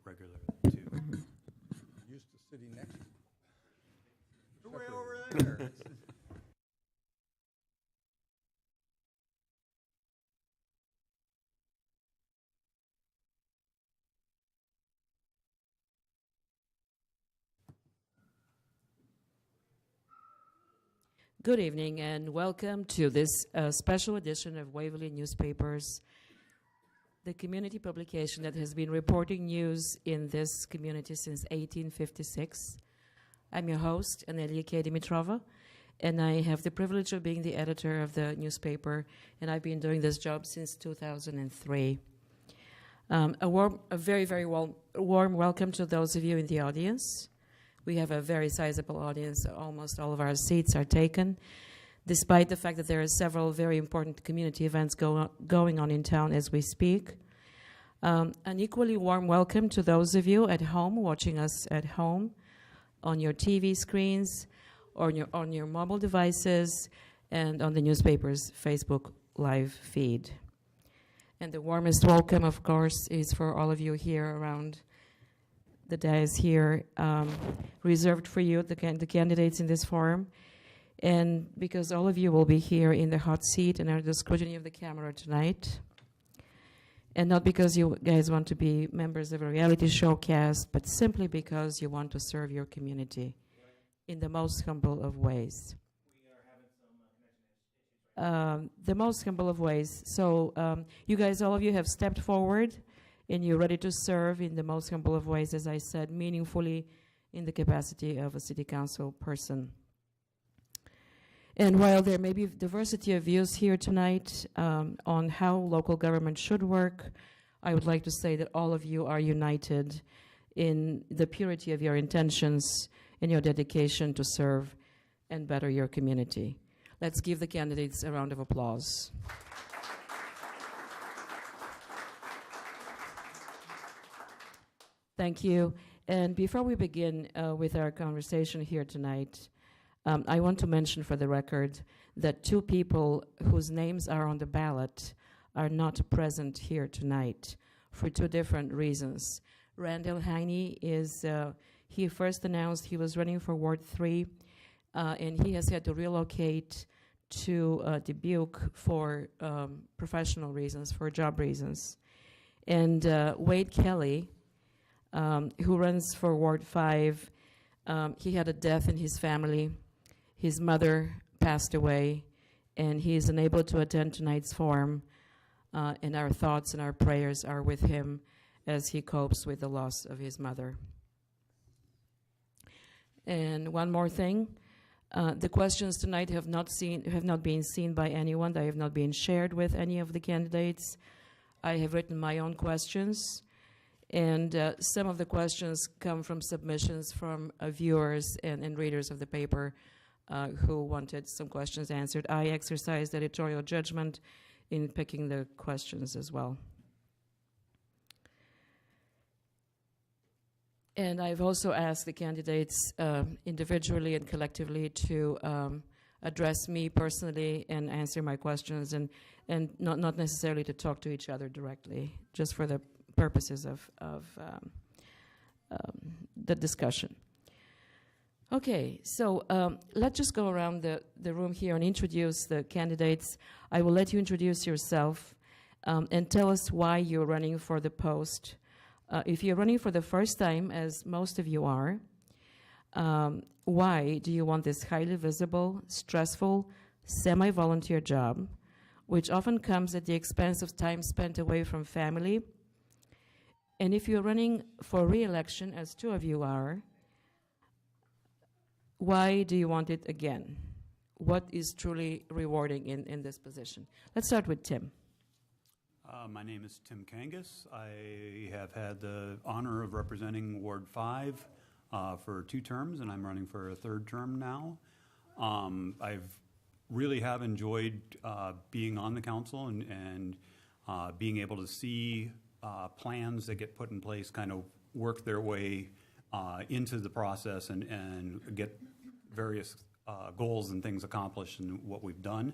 regularly too. Used to sitting next to you. Way over there. Good evening and welcome to this special edition of Waverly Newspapers, the community publication that has been reporting news in this community since 1856. I'm your host, Anelia K. Dimitrova, and I have the privilege of being the editor of the newspaper, and I've been doing this job since 2003. A very, very warm welcome to those of you in the audience. We have a very sizable audience. Almost all of our seats are taken, despite the fact that there are several very important community events going on in town as we speak. An equally warm welcome to those of you at home, watching us at home, on your TV screens, or on your mobile devices, and on the newspaper's Facebook Live feed. And the warmest welcome, of course, is for all of you here around the dais here, reserved for you, the candidates in this forum. And because all of you will be here in the hot seat and under the scrutiny of the camera tonight, and not because you guys want to be members of a reality show cast, but simply because you want to serve your community in the most humble of ways. We are having some connection issues. The most humble of ways. So you guys, all of you have stepped forward, and you're ready to serve in the most humble of ways, as I said, meaningfully in the capacity of a city council person. And while there may be diversity of views here tonight on how local government should work, I would like to say that all of you are united in the purity of your intentions and your dedication to serve and better your community. Let's give the candidates a round of applause. Thank you. And before we begin with our conversation here tonight, I want to mention for the record that two people whose names are on the ballot are not present here tonight for two different reasons. Randall Heine is, he first announced he was running for Ward 3, and he has had to relocate to Dubuque for professional reasons, for job reasons. And Wade Kelly, who runs for Ward 5, he had a death in his family. His mother passed away, and he is unable to attend tonight's forum, and our thoughts and our prayers are with him as he copes with the loss of his mother. And one more thing, the questions tonight have not been seen by anyone. They have not been shared with any of the candidates. I have written my own questions, and some of the questions come from submissions from viewers and readers of the paper who wanted some questions answered. I exercised editorial judgment in picking the questions as well. And I've also asked the candidates individually and collectively to address me personally and answer my questions, and not necessarily to talk to each other directly, just for the purposes of the discussion. Okay, so let's just go around the room here and introduce the candidates. I will let you introduce yourself and tell us why you're running for the post. If you're running for the first time, as most of you are, why do you want this highly visible, stressful, semi-volunteer job, which often comes at the expense of time spent away from family? And if you're running for re-election, as two of you are, why do you want it again? What is truly rewarding in this position? Let's start with Tim. My name is Tim Kangas. I have had the honor of representing Ward 5 for 2 terms, and I'm running for a 3rd term now. I've really have enjoyed being on the council and being able to see plans that get put in place kind of work their way into the process and get various goals and things accomplished in what we've done.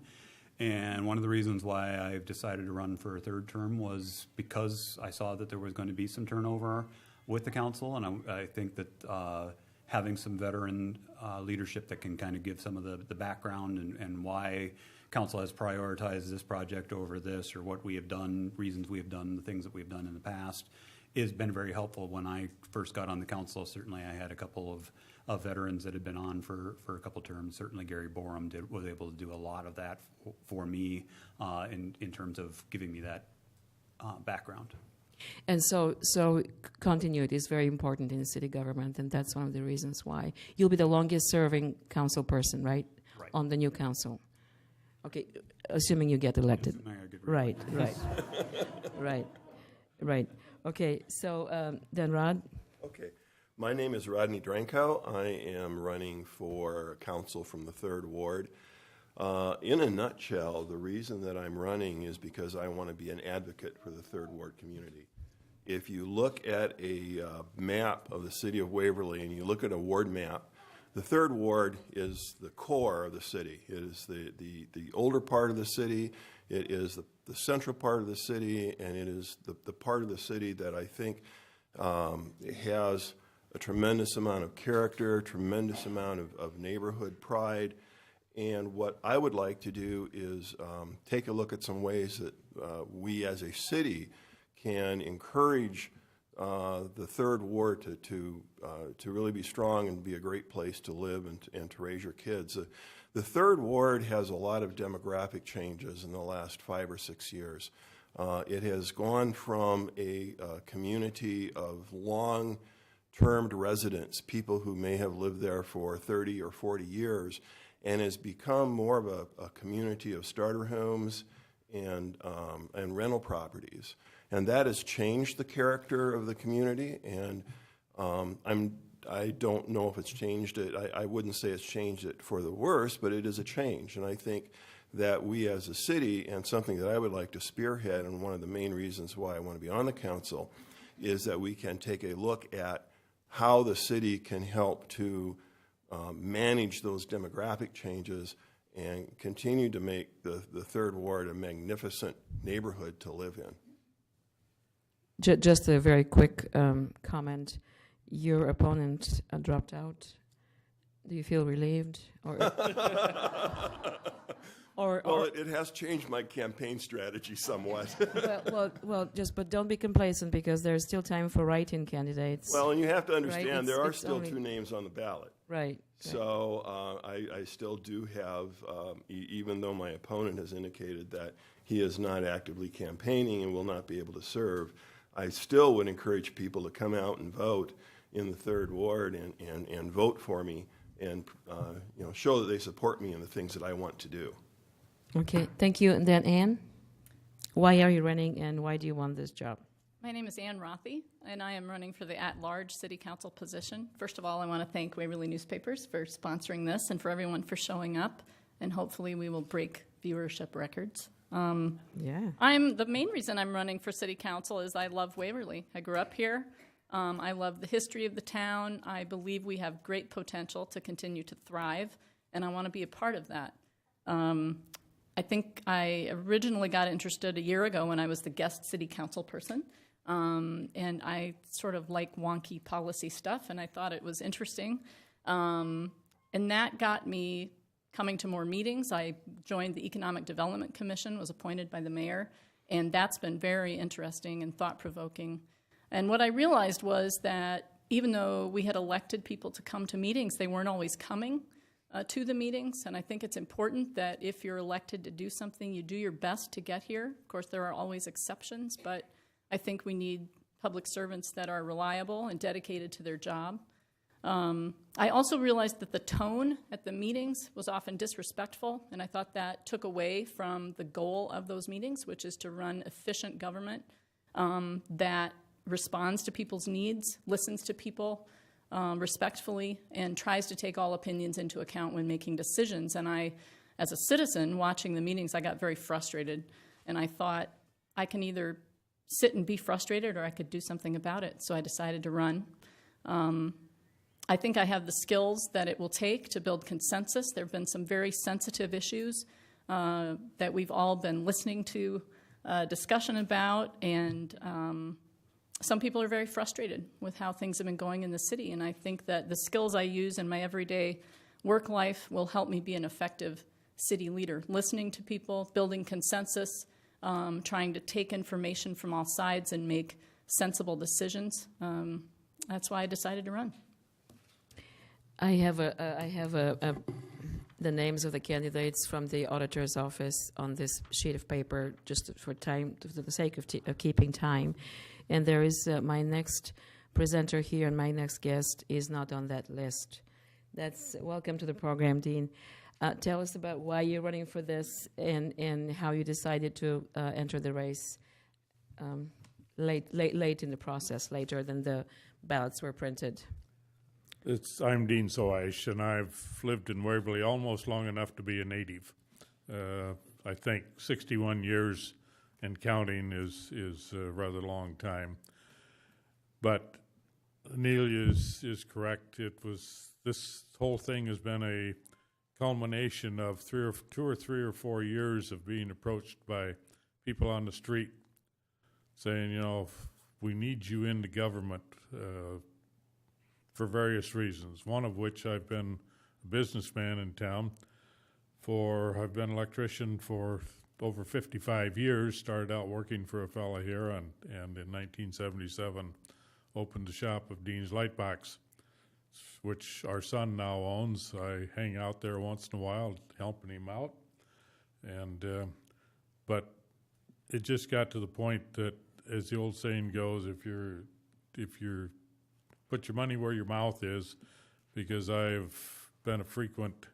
And one of the reasons why I've decided to run for a 3rd term was because I saw that there was going to be some turnover with the council, and I think that having some veteran leadership that can kind of give some of the background and why council has prioritized this project over this, or what we have done, reasons we have done the things that we've done in the past, has been very helpful. When I first got on the council, certainly I had a couple of veterans that had been on for a couple terms. Certainly Gary Borum was able to do a lot of that for me in terms of giving me that background. And so continuity is very important in the city government, and that's one of the reasons why you'll be the longest serving council person, right? Right. On the new council. Okay, assuming you get elected. Right. Okay, so then Rod? Okay. My name is Rodney Drankow. I am running for council from the 3rd Ward. In a nutshell, the reason that I'm running is because I want to be an advocate for the 3rd Ward community. If you look at a map of the city of Waverly and you look at a ward map, the 3rd Ward is the core of the city. It is the older part of the city. It is the central part of the city, and it is the part of the city that I think has a tremendous amount of character, tremendous amount of neighborhood pride. And what I would like to do is take a look at some ways that we as a city can encourage the 3rd Ward to really be strong and be a great place to live and to raise your kids. The 3rd Ward has a lot of demographic changes in the last 5 or 6 years. It has gone from a community of long-term residents, people who may have lived there for 30 or 40 years, and has become more of a community of starter homes and rental properties. And that has changed the character of the community, and I don't know if it's changed it. I wouldn't say it's changed it for the worse, but it is a change. And I think that we as a city, and something that I would like to spearhead, and one of the main reasons why I want to be on the council, is that we can take a look at how the city can help to manage those demographic changes and continue to make the 3rd Ward a magnificent neighborhood to live in. Just a very quick comment. Your opponent dropped out. Do you feel relieved? Well, it has changed my campaign strategy somewhat. But don't be complacent, because there's still time for write-in candidates. Well, and you have to understand, right? there are still 2 names on the ballot. Right. So I still do have, even though my opponent has indicated that he is not actively campaigning and will not be able to serve, I still would encourage people to come out and vote in the 3rd Ward and vote for me and show that they support me in the things that I want to do. Okay, thank you. And then Ann, why are you running, and why do you want this job? My name is Ann Rothy, and I am running for the at-large city council position. First of all, I want to thank Waverly Newspapers for sponsoring this and for everyone for showing up, and hopefully we will break viewership records. Yeah. The main reason I'm running for city council is I love Waverly. I grew up here. I love the history of the town. I believe we have great potential to continue to thrive, and I want to be a part of that. I think I originally got interested a year ago when I was the guest city council person, and I sort of like wonky policy stuff, and I thought it was interesting. And that got me coming to more meetings. I joined the Economic Development Commission, was appointed by the mayor, and that's been very interesting and thought-provoking. And what I realized was that even though we had elected people to come to meetings, they weren't always coming to the meetings, and I think it's important that if you're elected to do something, you do your best to get here. Of course, there are always exceptions, but I think we need public servants that are reliable and dedicated to their job. I also realized that the tone at the meetings was often disrespectful, and I thought that took away from the goal of those meetings, which is to run efficient government that responds to people's needs, listens to people respectfully, and tries to take all opinions into account when making decisions. And I, as a citizen watching the meetings, I got very frustrated, and I thought I can either sit and be frustrated or I could do something about it. So I decided to run. I think I have the skills that it will take to build consensus. There have been some very sensitive issues that we've all been listening to discussion about, and some people are very frustrated with how things have been going in the city, and I think that the skills I use in my everyday work life will help me be an effective city leader, listening to people, building consensus, trying to take information from all sides and make sensible decisions. That's why I decided to run. I have the names of the candidates from the auditor's office on this sheet of paper, just for the sake of keeping time. And there is my next presenter here, and my next guest is not on that list. Welcome to the program, Dean. Tell us about why you're running for this and how you decided to enter the race late in the process, later than the ballots were printed. I'm Dean Soash, and I've lived in Waverly almost long enough to be a native. I think 61 years and counting is a rather long time. But Amelia is correct. This whole thing has been a culmination of 2 or 3 or 4 years of being approached by people on the street saying, we need you into government for various reasons, one of which I've been a businessman in town. I've been an electrician for over 55 years, started out working for a fella here, and in 1977 opened the shop of Dean's Lightbox, which our son now owns. I hang out there once in a while, helping him out. But it just got to the point that, as the old saying goes, if you're put your money where your mouth is, because I've been a frequent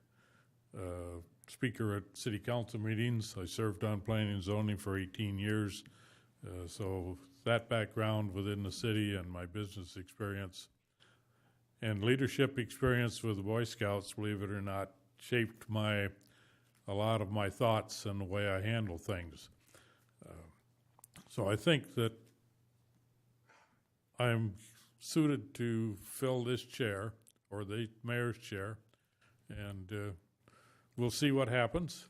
speaker at city council meetings. I served on planning and zoning for 18 years. So that background within the city and my business experience and leadership experience with the Boy Scouts, believe it or not, shaped a lot of my thoughts and the way I handle things. So I think that I'm suited to fill this chair, or the mayor's chair, and we'll see what happens.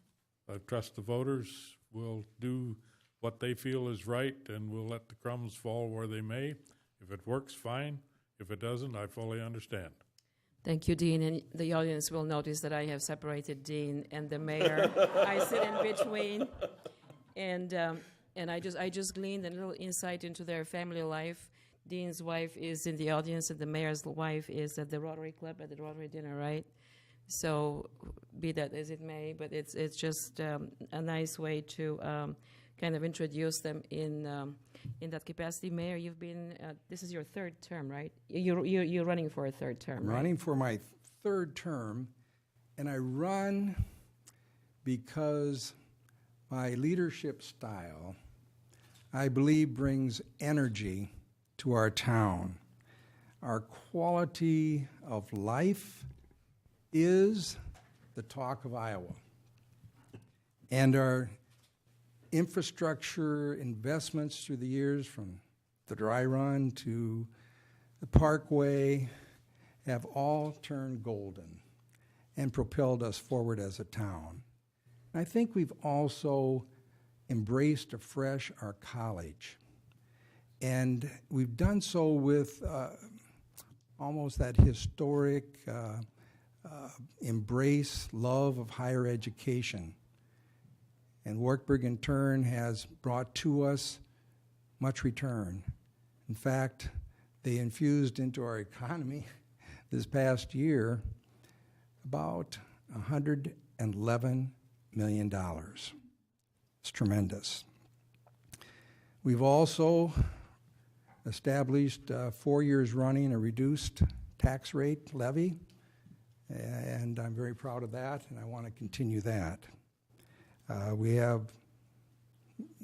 I trust the voters will do what they feel is right, and we'll let the crumbs fall where they may. If it works, fine. If it doesn't, I fully understand. Thank you, Dean. And the audience will notice that I have separated Dean and the mayor. I sit in between, and I just gleaned a little insight into their family life. Dean's wife is in the audience, and the mayor's wife is at the Rotary Club at the Rotary dinner, right? So, be that as it may, but it's just a nice way to kind of introduce them in that capacity. Mayor, you've been this is your third term, right? You're running for a third term, right? Running for my third term, and I run because my leadership style, I believe, brings energy to our town. Our quality of life is the talk of Iowa. And our infrastructure investments through the years, from the dry run to the Parkway, have all turned golden and propelled us forward as a town. And I think we've also embraced afresh our college. And we've done so with almost that historic embrace, love of higher education. And Wartburg, in turn, has brought to us much return. In fact, they infused into our economy this past year about $111 million. It's tremendous. We've also established 4 years running a reduced tax rate levy, and I'm very proud of that, and I want to continue that. We have,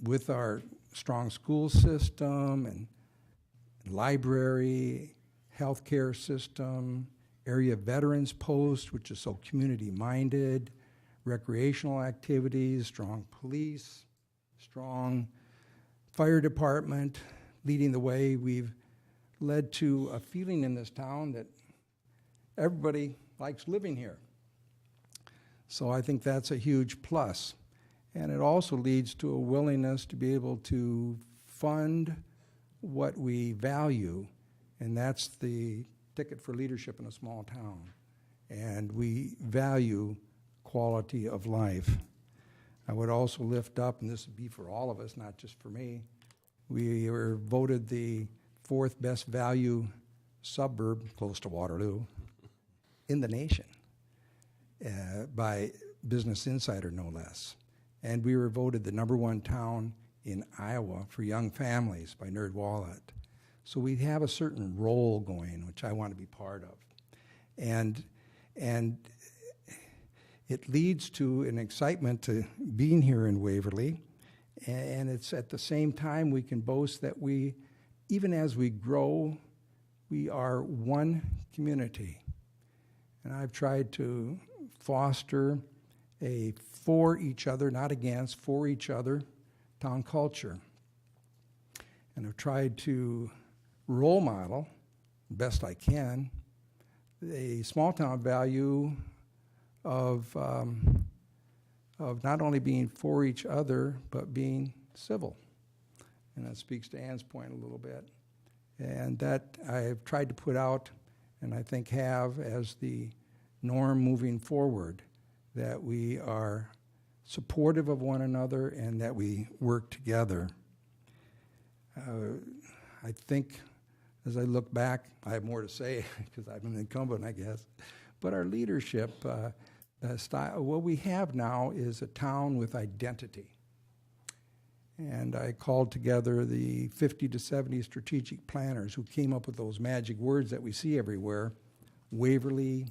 with our strong school system and library, healthcare system, area veterans post, which is so community-minded, recreational activities, strong police, strong fire department, leading the way. We've led to a feeling in this town that everybody likes living here. So I think that's a huge plus. And it also leads to a willingness to be able to fund what we value, and that's the ticket for leadership in a small town. And we value quality of life. I would also lift up, and this would be for all of us, not just for me, we were voted the 4th best value suburb, close to Waterloo, in the nation by Business Insider, no less. And we were voted the #1 town in Iowa for young families by NerdWallet. So we have a certain role going, which I want to be part of. And it leads to an excitement to being here in Waverly. And it's at the same time we can boast that we, even as we grow, we are one community. And I've tried to foster a for each other, not against, for each other town culture. And I've tried to role model, best I can, a small town value of not only being for each other, but being civil. And that speaks to Ann's point a little bit. And that I've tried to put out, and I think have as the norm moving forward, that we are supportive of one another and that we work together. I think as I look back, I have more to say because I'm an incumbent, I guess. But our leadership style, what we have now is a town with identity. And I called together the 50 to 70 strategic planners who came up with those magic words that we see everywhere: Waverly,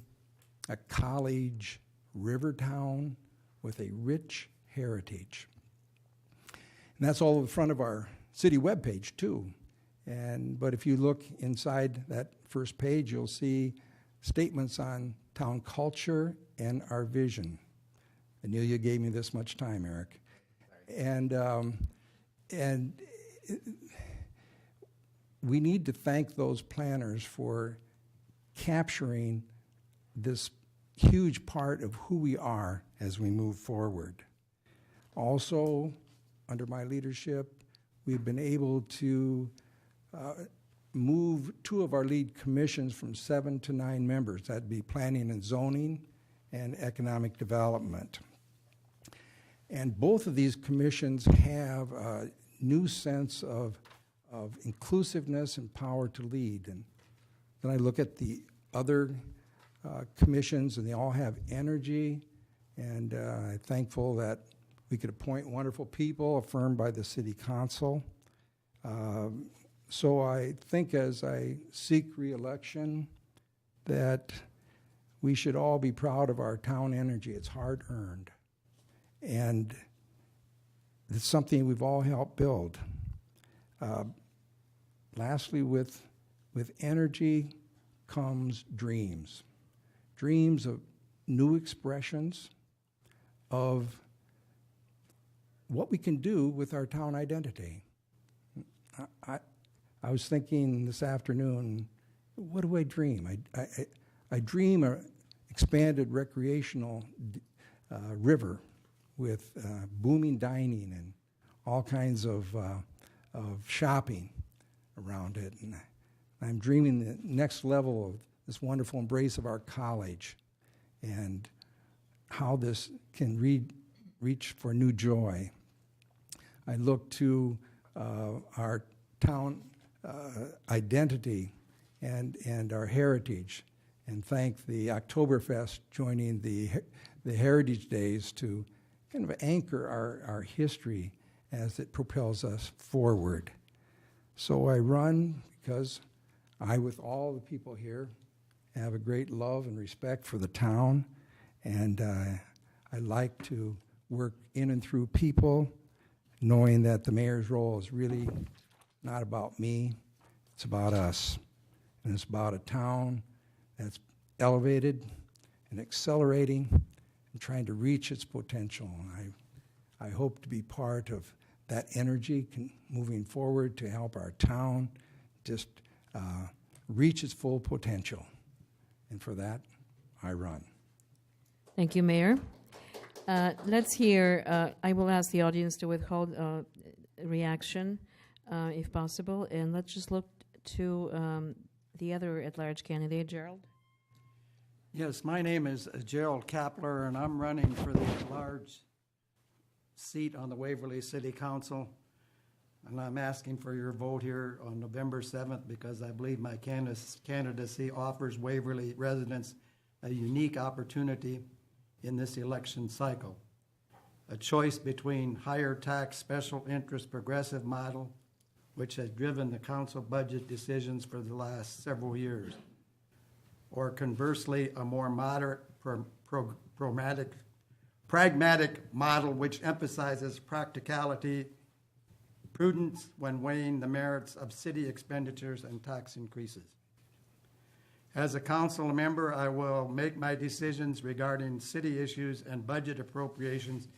a college, river town with a rich heritage. And that's all over the front of our city webpage too. But if you look inside that first page, you'll see statements on town culture and our vision. I knew you gave me this much time, Eric. And we need to thank those planners for capturing this huge part of who we are as we move forward. Also, under my leadership, we've been able to move 2 of our lead commissions from 7 to 9 members. That'd be Planning and Zoning and Economic Development. And both of these commissions have a new sense of inclusiveness and power to lead. And then I look at the other commissions, and they all have energy, and I'm thankful that we could appoint wonderful people affirmed by the City Council. So I think as I seek re-election that we should all be proud of our town energy. It's hard-earned. And it's something we've all helped build. Lastly, with energy comes dreams. Dreams of new expressions of what we can do with our town identity. I was thinking this afternoon, what do I dream? I dream an expanded recreational river with booming dining and all kinds of shopping around it. And I'm dreaming the next level of this wonderful embrace of our college and how this can reach for new joy. I look to our town identity and our heritage, and thank the Oktoberfest joining the Heritage Days to kind of anchor our history as it propels us forward. So I run because I, with all the people here, have a great love and respect for the town, and I like to work in and through people, knowing that the mayor's role is really not about me, it's about us. And it's about a town that's elevated and accelerating and trying to reach its potential. And I hope to be part of that energy moving forward to help our town just reach its full potential. And for that, I run. Thank you, Mayor. Let's hear, I will ask the audience to withhold reaction. if possible. And let's just look to the other at-large candidate, Gerald. Yes, my name is Gerald Kapler, and I'm running for the at-large seat on the Waverly City Council. And I'm asking for your vote here on November 7th because I believe my candidacy offers Waverly residents a unique opportunity in this election cycle. A choice between higher tax special interest progressive model, which has driven the council budget decisions for the last several years, or conversely, a more moderate, pragmatic model which emphasizes practicality, prudence when weighing the merits of city expenditures and tax increases. As a council member, I will make my decisions regarding city issues and budget appropriations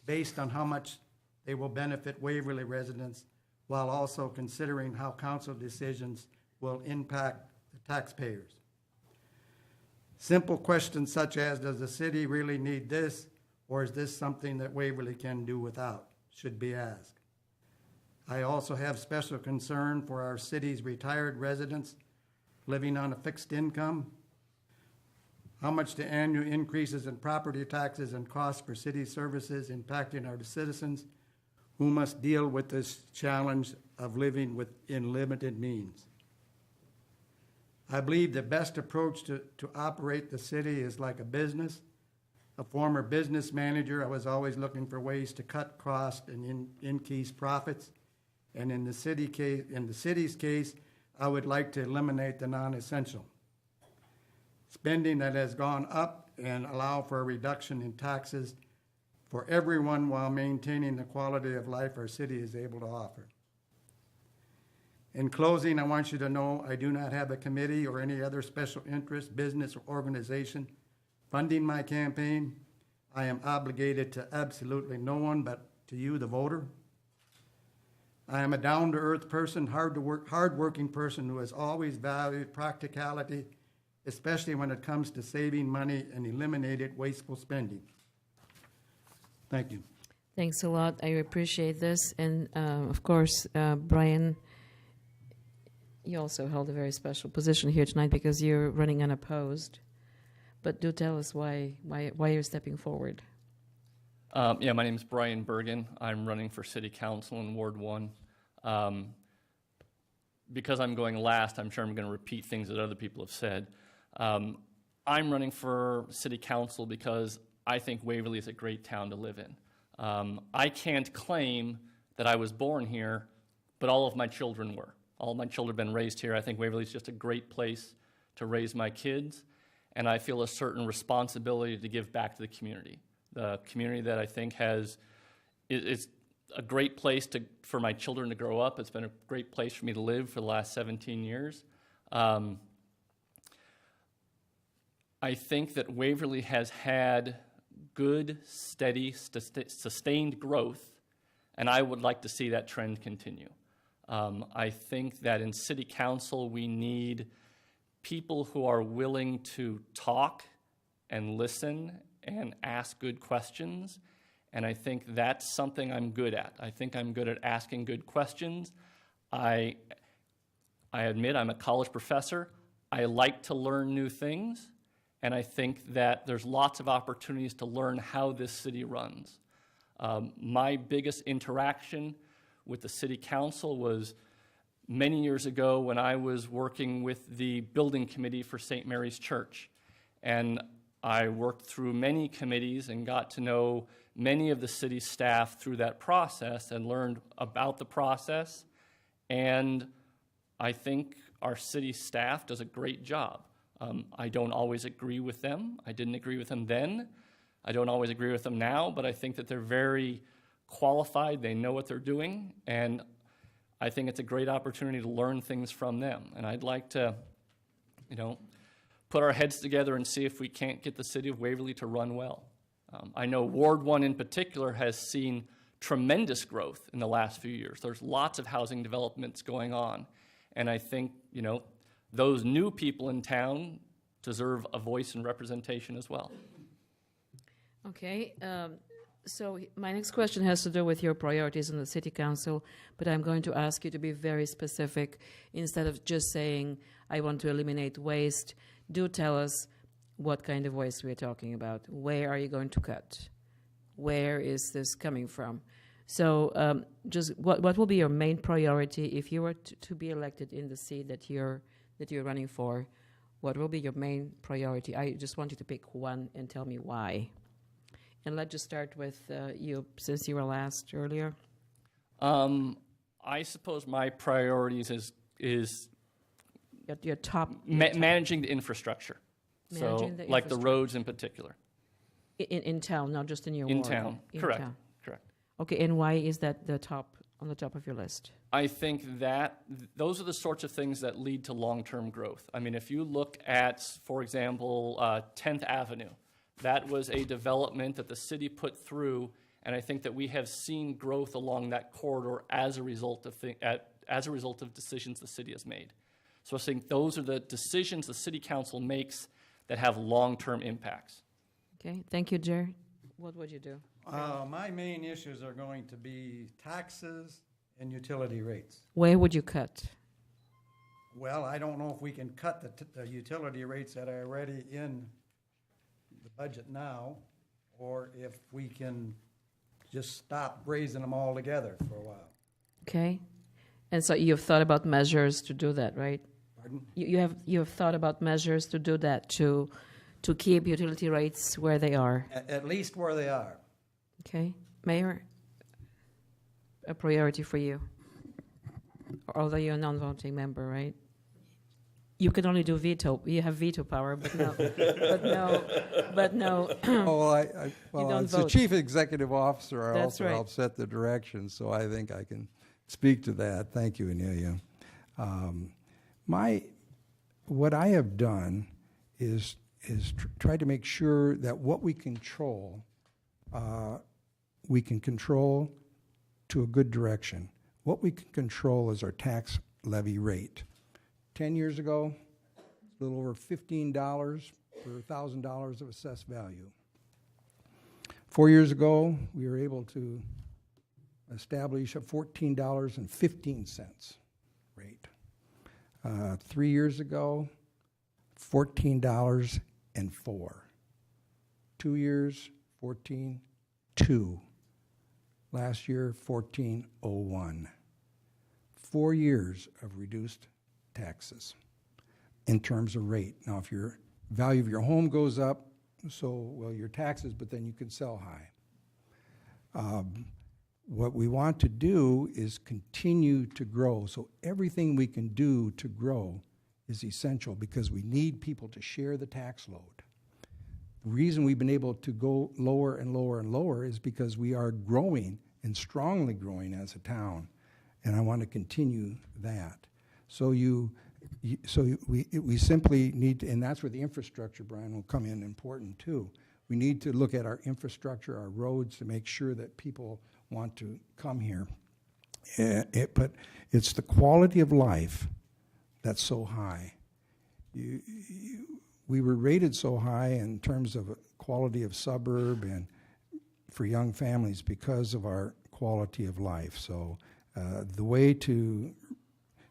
based on how much they will benefit Waverly residents, while also considering how council decisions will impact the taxpayers. Simple questions such as, does the city really need this, or is this something that Waverly can do without, should be asked. I also have special concern for our city's retired residents living on a fixed income. How much do annual increases in property taxes and costs for city services impacting our citizens who must deal with this challenge of living within limited means? I believe the best approach to operate the city is like a business. A former business manager, I was always looking for ways to cut costs and increase profits. And in the city's case, I would like to eliminate the non-essential spending that has gone up and allow for a reduction in taxes for everyone while maintaining the quality of life our city is able to offer. In closing, I want you to know I do not have a committee or any other special interest, business, or organization funding my campaign. I am obligated to absolutely no one but to you, the voter. I am a down-to-earth person, hard-working person who has always valued practicality, especially when it comes to saving money and eliminated wasteful spending. Thank you. Thanks a lot. I appreciate this. And of course, Brian, you also held a very special position here tonight because you're running unopposed. But do tell us why you're stepping forward. My name is Brian Bergen. I'm running for City Council in Ward 1. Because I'm going last, I'm sure I'm going to repeat things that other people have said. I'm running for City Council because I think Waverly is a great town to live in. I can't claim that I was born here, but all of my children were. All of my children have been raised here. I think Waverly is just a great place to raise my kids, and I feel a certain responsibility to give back to the community that I think is a great place for my children to grow up. It's been a great place for me to live for the last 17 years. I think that Waverly has had good, steady, sustained growth, and I would like to see that trend continue. I think that in City Council we need people who are willing to talk and listen and ask good questions, and I think that's something I'm good at. I think I'm good at asking good questions. I admit I'm a college professor. I like to learn new things, and I think that there's lots of opportunities to learn how this city runs. My biggest interaction with the City Council was many years ago when I was working with the building committee for St. Mary's Church. And I worked through many committees and got to know many of the city staff through that process and learned about the process. And I think our city staff does a great job. I don't always agree with them. I didn't agree with them then. I don't always agree with them now, but I think that they're very qualified. They know what they're doing, and I think it's a great opportunity to learn things from them. And I'd like to, put our heads together and see if we can't get the city of Waverly to run well. I know Ward 1 in particular has seen tremendous growth in the last few years. There's lots of housing developments going on, and I think, those new people in town deserve a voice and representation as well. Okay. So my next question has to do with your priorities in the city council, but I'm going to ask you to be very specific. Instead of just saying, I want to eliminate waste, do tell us what kind of waste we're talking about. Where are you going to cut? Where is this coming from? So just what will be your main priority if you were to be elected in the seat that you're running for? What will be your main priority? I just want you to pick one and tell me why. And let's just start with you, since you were last earlier. I suppose my priorities is Your top. managing the infrastructure. Managing So, the like the infrastructure. roads in particular. In town, not just in your In ward. town, In correct, town. correct. Okay, and why is that on the top of your list? I think that those are the sorts of things that lead to long-term growth. I mean, if you look at, for example, 10th Avenue, that was a development that the city put through, and I think that we have seen growth along that corridor as a result of decisions the city has made. So I think those are the decisions the city council makes that have long-term impacts. Okay, thank you, Jerry. What would you do? My main issues are going to be taxes and utility rates. Where would you cut? Well, I don't know if we can cut the utility rates that are already in the budget now, or if we can just stop raising them all together for a while. Okay, and so you've thought about measures to do that, right? Pardon? You have thought about measures to do that, to keep utility rates where they are. At least where they are. Okay, Mayor, a priority for you, although you're a non-voting member, right? You can only do veto. You have veto power, but no, but no. Oh, well, don't as the vote. chief executive officer, I That's also right. help set the direction, so I think I can speak to that. Thank you, Anelia. What I have done is try to make sure that what we can control to a good direction. What we can control is our tax levy rate. 10 years ago, a little over $15 for $1,000 of assessed value. 4 years ago, we were able to establish a $14.15 rate. 3 years ago, $14.04. 2 years, $14.2. Last year, $14.01. 4 years of reduced taxes in terms of rate. Now, if your value of your home goes up, so will your taxes, but then you can sell high. What we want to do is continue to grow. So everything we can do to grow is essential because we need people to share the tax load. The reason we've been able to go lower and lower and lower is because we are growing and strongly growing as a town, and I want to continue that. So we simply need to, and that's where the infrastructure, Brian, will come in important too. We need to look at our infrastructure, our roads, to make sure that people want to come here. But it's the quality of life that's so high. We were rated so high in terms of quality of suburb and for young families because of our quality of life. So the way to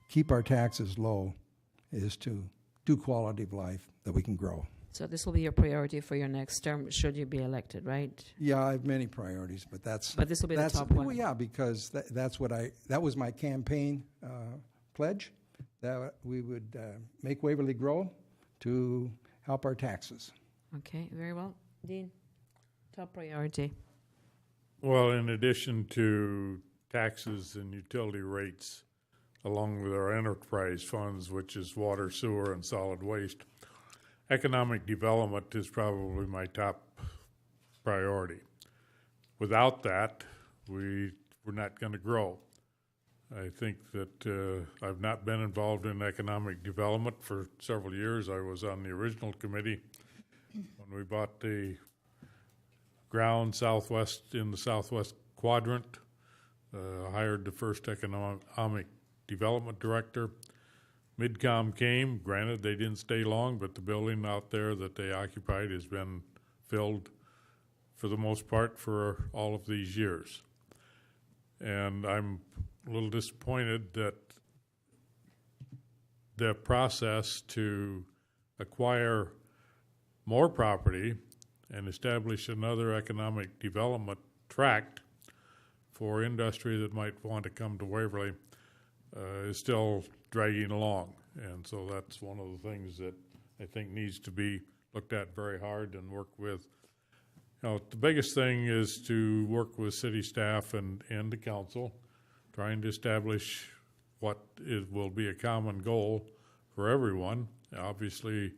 keep our taxes low is to do quality of life that we can grow. So this will be your priority for your next term, should you be elected, right? Yeah, I have many priorities, but that's... But this will be the top one. Well, yeah, because that was my campaign pledge, that we would make Waverly grow to help our taxes. Okay, very well. Dean, top priority. Well, in addition to taxes and utility rates, along with our enterprise funds, which is water, sewer, and solid waste, economic development is probably my top priority. Without that, we're not going to grow. I think that I've not been involved in economic development for several years. I was on the original committee when we bought the ground in the southwest quadrant, hired the first economic development director. Midcom came. Granted, they didn't stay long, but the building out there that they occupied has been filled for the most part for all of these years. And I'm a little disappointed that the process to acquire more property and establish another economic development tract for industry that might want to come to Waverly is still dragging along. And so that's one of the things that I think needs to be looked at very hard and worked with. You know, the biggest thing is to work with city staff and the council, trying to establish what will be a common goal for everyone. Obviously,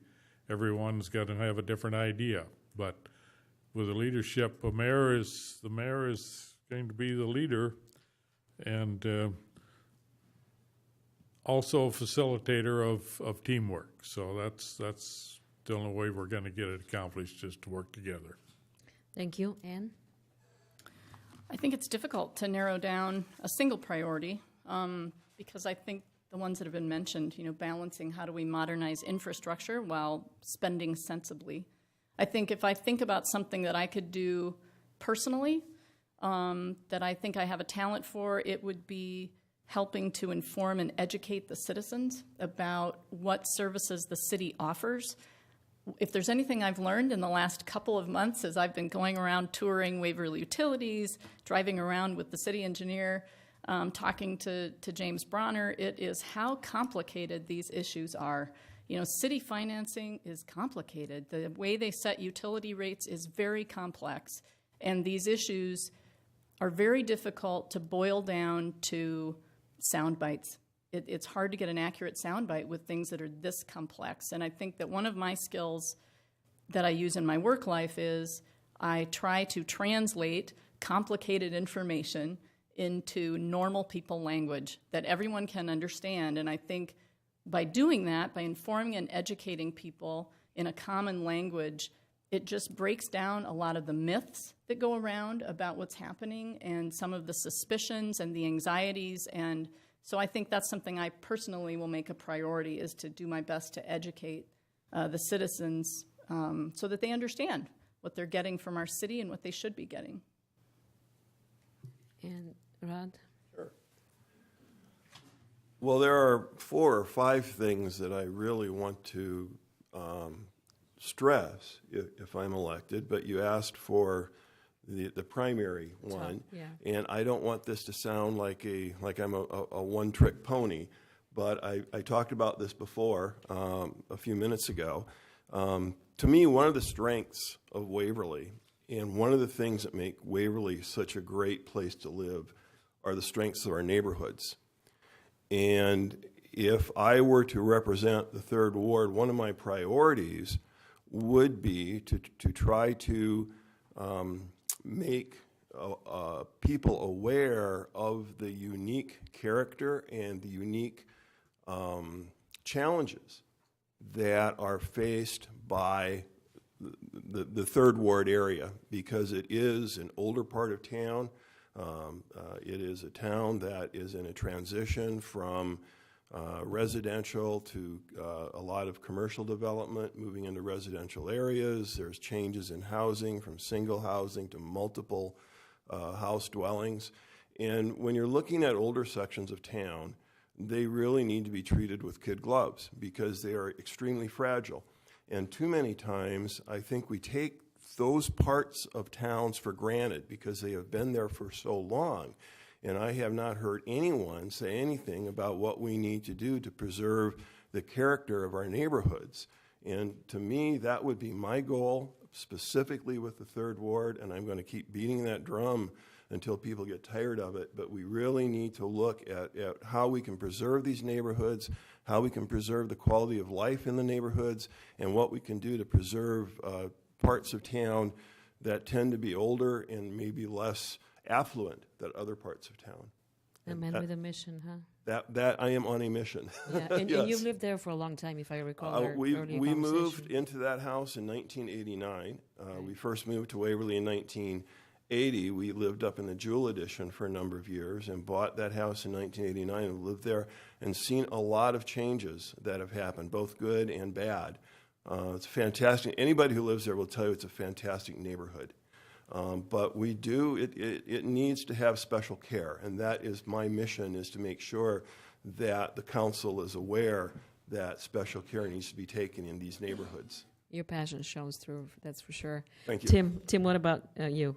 everyone's got to have a different idea, but with the leadership, the mayor is going to be the leader, and also a facilitator of teamwork. So that's the only way we're going to get it accomplished, is to work together. Thank you. Anne? I think it's difficult to narrow down a single priority because I think the ones that have been mentioned, balancing how do we modernize infrastructure while spending sensibly. I think if I think about something that I could do personally, that I think I have a talent for, it would be helping to inform and educate the citizens about what services the city offers. If there's anything I've learned in the last couple of months as I've been going around touring Waverly Utilities, driving around with the city engineer, talking to James Bronner, it is how complicated these issues are. City financing is complicated. The way they set utility rates is very complex, and these issues are very difficult to boil down to sound bites. It's hard to get an accurate soundbite with things that are this complex. And I think that one of my skills that I use in my work life is I try to translate complicated information into normal people language that everyone can understand. And I think by doing that, by informing and educating people in a common language, it just breaks down a lot of the myths that go around about what's happening and some of the suspicions and the anxieties. And so I think that's something I personally will make a priority, is to do my best to educate the citizens so that they understand what they're getting from our city and what they should be getting. And Rod? Sure. Well, there are 4 or 5 things that I really want to stress if I'm elected, but you asked for the primary one, yeah. And I don't want this to sound like I'm a one-trick pony, but I talked about this before a few minutes ago. To me, one of the strengths of Waverly, and one of the things that make Waverly such a great place to live, are the strengths of our neighborhoods. And if I were to represent the Third Ward, one of my priorities would be to try to make people aware of the unique character and the unique challenges that are faced by the Third Ward area, because it is an older part of town. It is a town that is in a transition from residential to a lot of commercial development, moving into residential areas. There's changes in housing, from single housing to multiple house dwellings. And when you're looking at older sections of town, they really need to be treated with kid gloves because they are extremely fragile. And too many times, I think we take those parts of towns for granted because they have been there for so long. And I have not heard anyone say anything about what we need to do to preserve the character of our neighborhoods. And to me, that would be my goal, specifically with the Third Ward, and I'm going to keep beating that drum until people get tired of it. But we really need to look at how we can preserve these neighborhoods, how we can preserve the quality of life in the neighborhoods, and what we can do to preserve parts of town that tend to be older and maybe less affluent than other parts of town. A man with a mission, huh? That I am on a mission. Yeah, and, Yes. and you've lived there for a long time, if I recall. our We earlier moved conversation. into that house in 1989. We first moved to Waverly in 1980. We lived up in the Jewel Edition for a number of years and bought that house in 1989 and lived there and seen a lot of changes that have happened, both good and bad. It's fantastic. Anybody who lives there will tell you it's a fantastic neighborhood. But we do, it needs to have special care, and that is my mission, is to make sure that the council is aware that special care needs to be taken in these neighborhoods. Your passion shows through, that's for sure. Thank you. Tim, what about you?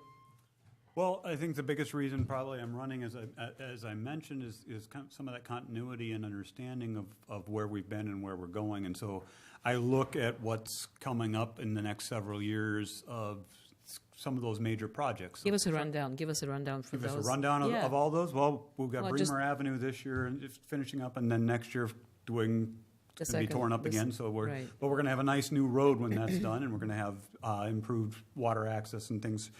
Well, I think the biggest reason probably I'm running, as I mentioned, is some of that continuity and understanding of where we've been and where we're going. And so I look at what's coming up in the next several years of some of those major projects. Give us a rundown. Give us a rundown for Give those. us a rundown Yeah. of all those. Well, we've got Well, Bremer just- Avenue this year and just finishing up, and then next year doing. The It's going to be second- torn up this- again, so right. but we're going to have a nice new road when that's done, and we're going to have improved water access and things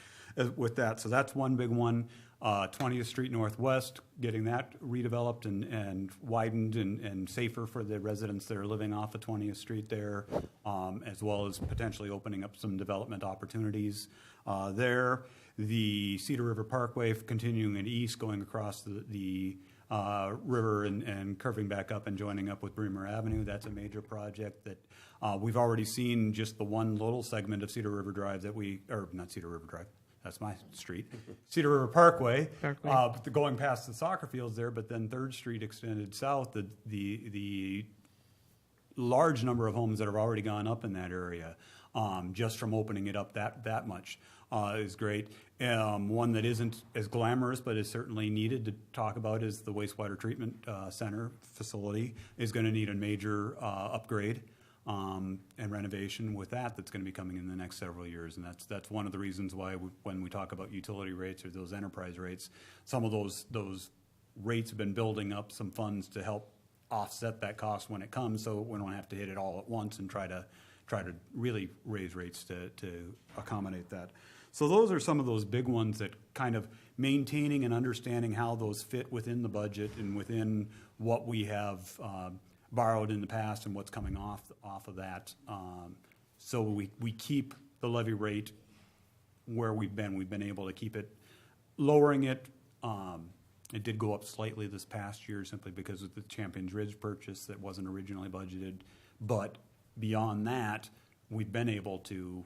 with that. So that's one big one. 20th Street Northwest, getting that redeveloped and widened and safer for the residents that are living off of 20th Street there, as well as potentially opening up some development opportunities there. The Cedar River Parkway continuing it east, going across the river and curving back up and joining up with Bremer Avenue. That's a major project that we've already seen just the one little segment of Cedar River Drive or not Cedar River Drive, that's my street, Cedar River Parkway, going past the soccer fields there, but then 3rd Street extended south, the large number of homes that have already gone up in that area, just from opening it up that much. Is great. One that isn't as glamorous but is certainly needed to talk about is the wastewater treatment center facility is going to need a major upgrade and renovation with that's going to be coming in the next several years. And that's one of the reasons why when we talk about utility rates or those enterprise rates, some of those rates have been building up some funds to help offset that cost when it comes, so we don't have to hit it all at once and try to really raise rates to accommodate that. So those are some of those big ones that kind of maintaining and understanding how those fit within the budget and within what we have borrowed in the past and what's coming off of that. So we keep the levy rate where we've been. We've been able to keep it, lowering it. It did go up slightly this past year simply because of the Champions Ridge purchase that wasn't originally budgeted. But beyond that, we've been able to,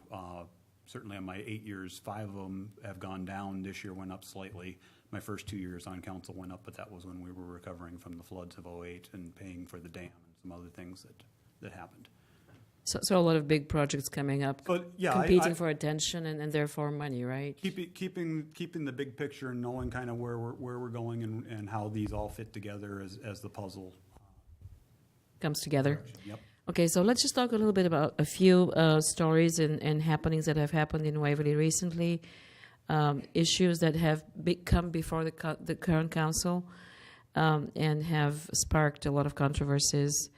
certainly on my 8 years, 5 of them have gone down. This year went up slightly. My first 2 years on council went up, but that was when we were recovering from the floods of '08 and paying for the dam and some other things that happened. So a lot of big projects coming up, But yeah, competing for attention and therefore money, right? keeping the big picture and knowing kind of where we're going and how these all fit together as the puzzle Comes together. Yep. Okay, so let's just talk a little bit about a few stories and happenings that have happened in Waverly recently, issues that have come before the current council and have sparked a lot of controversies.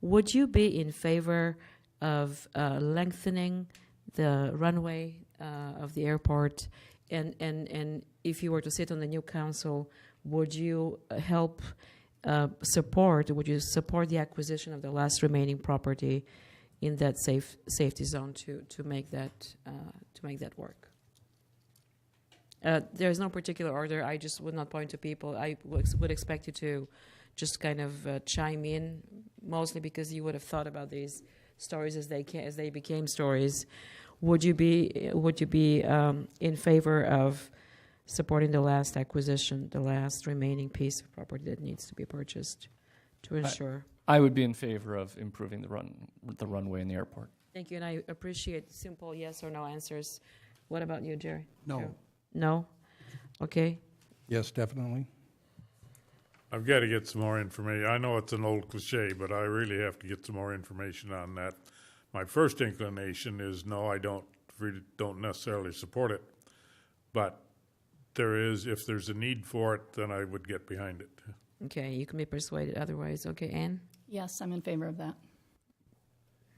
Would you be in favor of lengthening the runway of the airport? And if you were to sit on the new council, would you support the acquisition of the last remaining property in that safety zone to make that work? There's no particular order. I just would not point to people. I would expect you to just kind of chime in, mostly because you would have thought about these stories as they became stories. Would you be in favor of supporting the last acquisition, the last remaining piece of property that needs to be purchased to ensure? I would be in favor of improving the runway in the airport. Thank you, and I appreciate simple yes or no answers. What about you, Jerry? No. No? Okay. Yes, definitely. I've got to get some more information. I know it's an old cliche, but I really have to get some more information on that. My first inclination is no, I don't necessarily support it, but if there's a need for it, then I would get behind it. Okay, you can be persuaded otherwise. Okay, Ann? Yes, I'm in favor of that.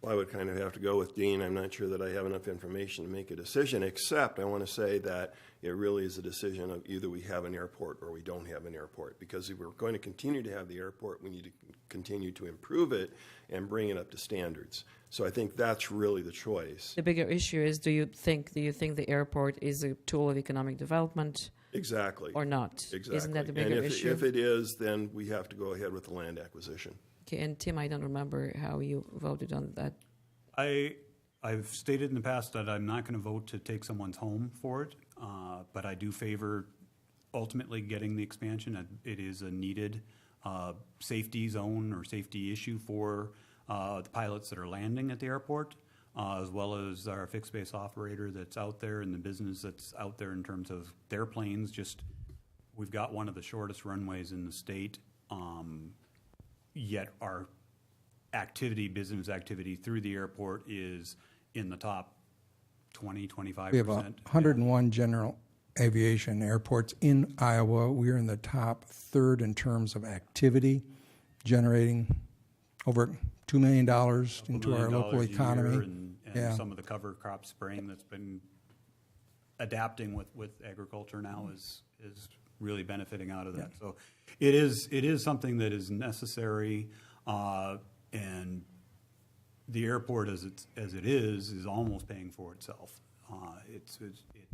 Well, I would kind of have to go with Dean. I'm not sure that I have enough information to make a decision, except I want to say that it really is a decision of either we have an airport or we don't have an airport. Because if we're going to continue to have the airport, we need to continue to improve it and bring it up to standards. So I think that's really the choice. The bigger issue is, do you think the airport is a tool of economic development Exactly. or not? Exactly. Isn't that the bigger and issue? if it is, then we have to go ahead with the land acquisition. Okay, and Tim, I don't remember how you voted on that. I I've stated in the past that I'm not going to vote to take someone's home for it, but I do favor ultimately getting the expansion. It is a needed safety zone or safety issue for the pilots that are landing at the airport, as well as our fixed base operator that's out there and the business that's out there in terms of their planes. Just, we've got one of the shortest runways in the state, yet our business activity through the airport is in the top 20, 25%. We have 101 general aviation airports in Iowa. We're in the top third in terms of activity, generating over $2 million into our local $1 million a economy. year, and Yeah. some of the cover crop spraying that's been adapting with agriculture now is really benefiting out of that. So it is something that is necessary, and the airport as it is almost paying for itself. Its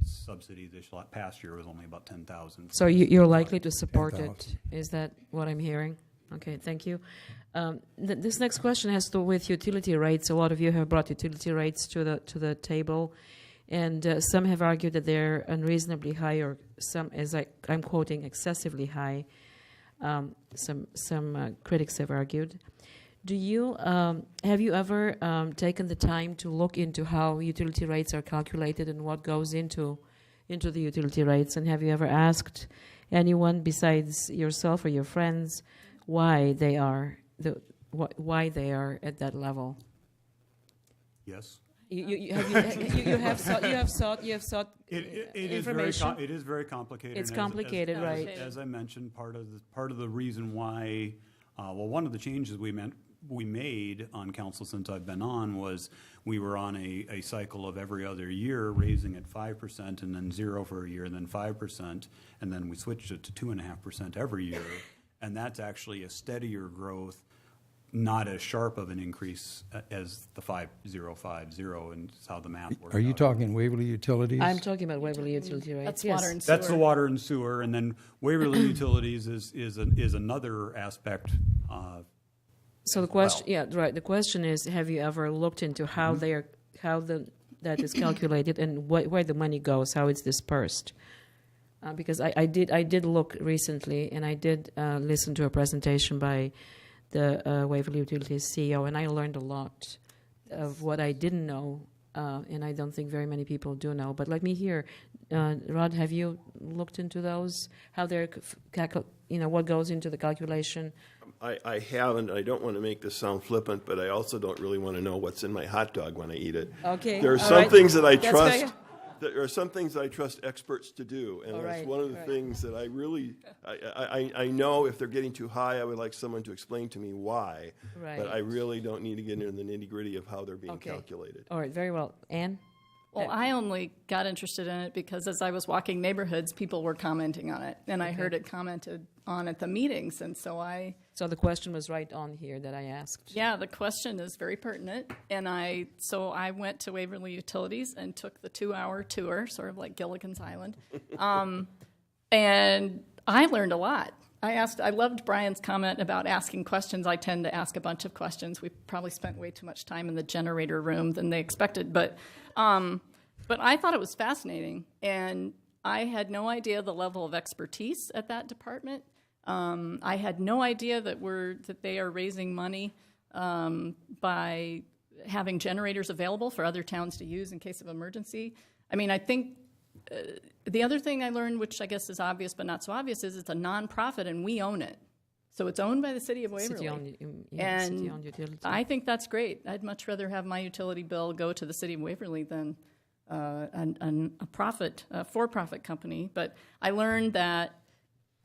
subsidy this past year was only about $10,000. So you're likely to support it. 10,000. Is that what I'm hearing? Okay, thank you. This next question has to do with utility rates. A lot of you have brought utility rates to the table, and some have argued that they're unreasonably high, or some, as I'm quoting, excessively high. Some critics have argued. Have you ever taken the time to look into how utility rates are calculated and what goes into the utility rates? And have you ever asked anyone besides yourself or your friends why they are at that level? Yes. You have sought information. It is very complicated. It's and complicated, right? As I mentioned, part of the reason why, one of the changes we made on council since I've been on was we were on a cycle of every other year raising at 5% and then 0 for a year and then 5%, and then we switched it to 2.5% every year, and that's actually a steadier growth, not as sharp of an increase as the 5050, and it's how the math works. Are you out. talking Waverly Utilities? I'm talking about Waverly utility rates. That's yes. water and sewer. That's the water and sewer, and then Waverly Utilities is another aspect. So the question, the question is, have you ever looked into how Mm-hmm. that is calculated and where the money goes, how it's dispersed? Because I did look recently, and I did listen to a presentation by the Waverly Utilities CEO, and I learned a lot of what I didn't know, and I don't think very many people do know. But let me hear, Rod, have you looked into those? How they're, what goes into the calculation? I haven't. I don't want to make this sound flippant, but I also don't really want to know what's in my hot dog when I eat it. Okay. There are all some right. things that I That's trust. fair. There are some things that I trust experts to do, and All that's right, one of the right. things that I really, I know if they're getting too high, I would like someone to explain to me why. Right. But I really don't need to get into the nitty-gritty of how they're being Okay. calculated. All right, very well. Anne? Well, I only got interested in it because as I was walking neighborhoods, people were commenting on it, and I heard it commented on at the meetings, and so So the question was right on here that I asked. yeah, the question is very pertinent, and I went to Waverly Utilities and took the 2-hour tour, sort of like Gilligan's Island, and I learned a lot. I loved Brian's comment about asking questions. I tend to ask a bunch of questions. We probably spent way too much time in the generator room than they expected, but I thought it was fascinating, and I had no idea the level of expertise at that department. I had no idea that they are raising money by having generators available for other towns to use in case of emergency. I mean, I think the other thing I learned, which I guess is obvious but not so obvious, is it's a nonprofit and we own it. So it's owned by the city of Waverly. City-owned utility. I think that's great. I'd much rather have my utility bill go to the city of Waverly than a for-profit company. But I learned that,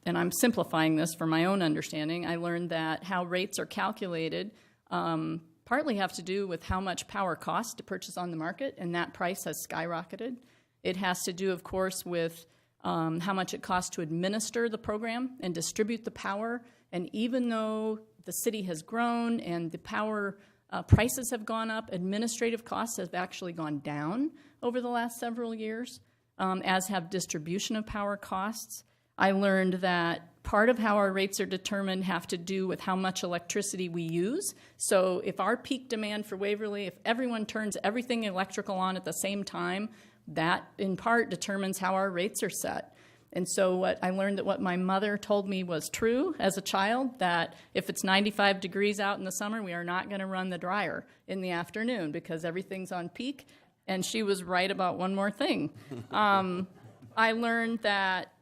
and I'm simplifying this for my own understanding, I learned that how rates are calculated partly have to do with how much power costs to purchase on the market, and that price has skyrocketed. It has to do, of course, with how much it costs to administer the program and distribute the power. And even though the city has grown and the power prices have gone up, administrative costs have actually gone down over the last several years, as have distribution of power costs. I learned that part of how our rates are determined have to do with how much electricity we use. So if our peak demand for Waverly, if everyone turns everything electrical on at the same time, that in part determines how our rates are set. And so what I learned that what my mother told me was true as a child, that if it's 95 degrees out in the summer, we are not going to run the dryer in the afternoon because everything's on peak. And she was right about one more thing. I learned that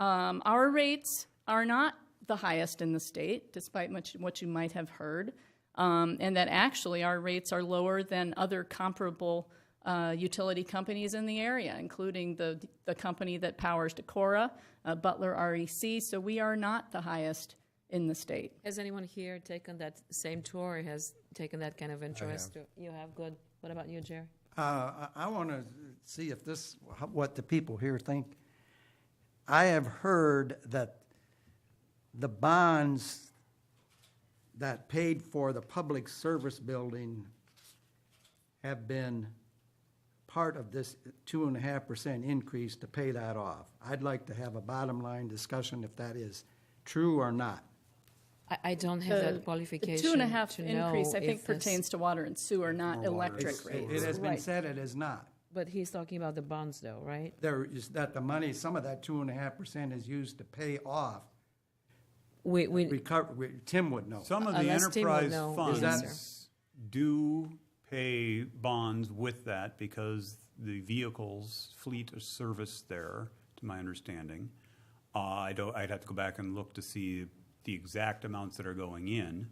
our rates are not the highest in the state, despite what you might have heard, and that actually our rates are lower than other comparable utility companies in the area, including the company that powers Decorah, Butler REC. So we are not the highest in the state. Has anyone here taken that same tour or has taken that kind of interest? You have? Good. What about you, Jerry? I want to see if what the people here think. I have heard that the bonds that paid for the public service building have been part of this 2.5% increase to pay that off. I'd like to have a bottom line discussion if that is true or not. I don't have that qualification. The 2.5 to know increase, I if think, pertains to water and sewer, not electric rates. It has been Right. said it is not. But he's talking about the bonds, though, right? There is that the money, some of that 2.5% is used to pay off. Tim would know. Some of the Unless Tim would enterprise know the funds answer. do pay bonds with that because the vehicles fleet is serviced there, to my understanding. I'd have to go back and look to see the exact amounts that are going in.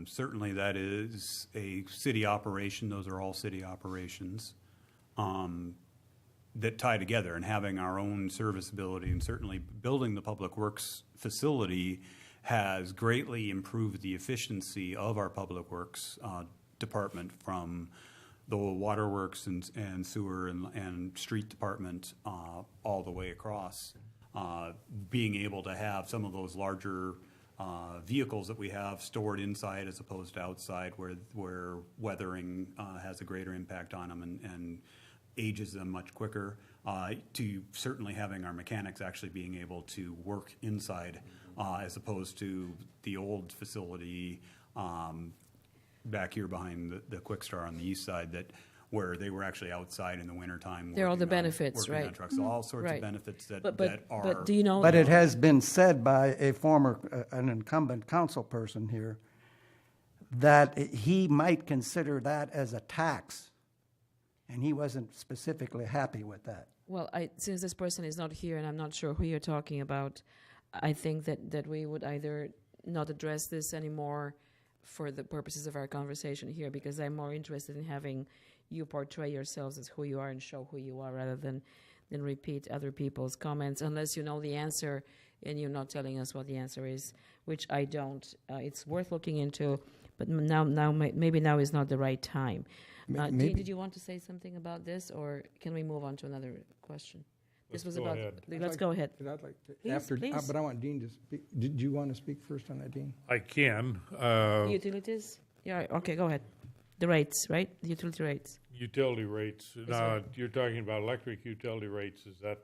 Certainly that is a city operation. Those are all city operations that tie together, and having our own serviceability and certainly building the Public Works facility has greatly improved the efficiency of our Public Works department, from the waterworks and sewer and street department all the way across. Being able to have some of those larger vehicles that we have stored inside as opposed to outside, where weathering has a greater impact on them and ages them much quicker, to certainly having our mechanics actually being able to work inside as opposed to the old facility back here behind the Quick Star on the east side, where they were actually outside in the wintertime. There are all the working on- benefits, working on right? trucks. So all sorts Right. of benefits that But are. do you know? But it has been said by a former, an incumbent council person here, that he might consider that as a tax, and he wasn't specifically happy with that. Well, since this person is not here and I'm not sure who you're talking about, I think that we would either not address this anymore for the purposes of our conversation here, because I'm more interested in having you portray yourselves as who you are and show who you are rather than repeat other people's comments, unless you know the answer and you're not telling us what the answer is, which I don't. It's worth looking into, but maybe now is not the right time. Dean, maybe- did you want to say something about this, or can we move on to another question? This was Let's go about. ahead. Let's go ahead. I'd like to, Please, please. but I want Dean to speak. Did you want to speak first on that, Dean? I can. Utilities? Yeah, okay, go ahead. The rates, right? The utility rates. Utility rates. Now, you're talking about electric utility rates, is that,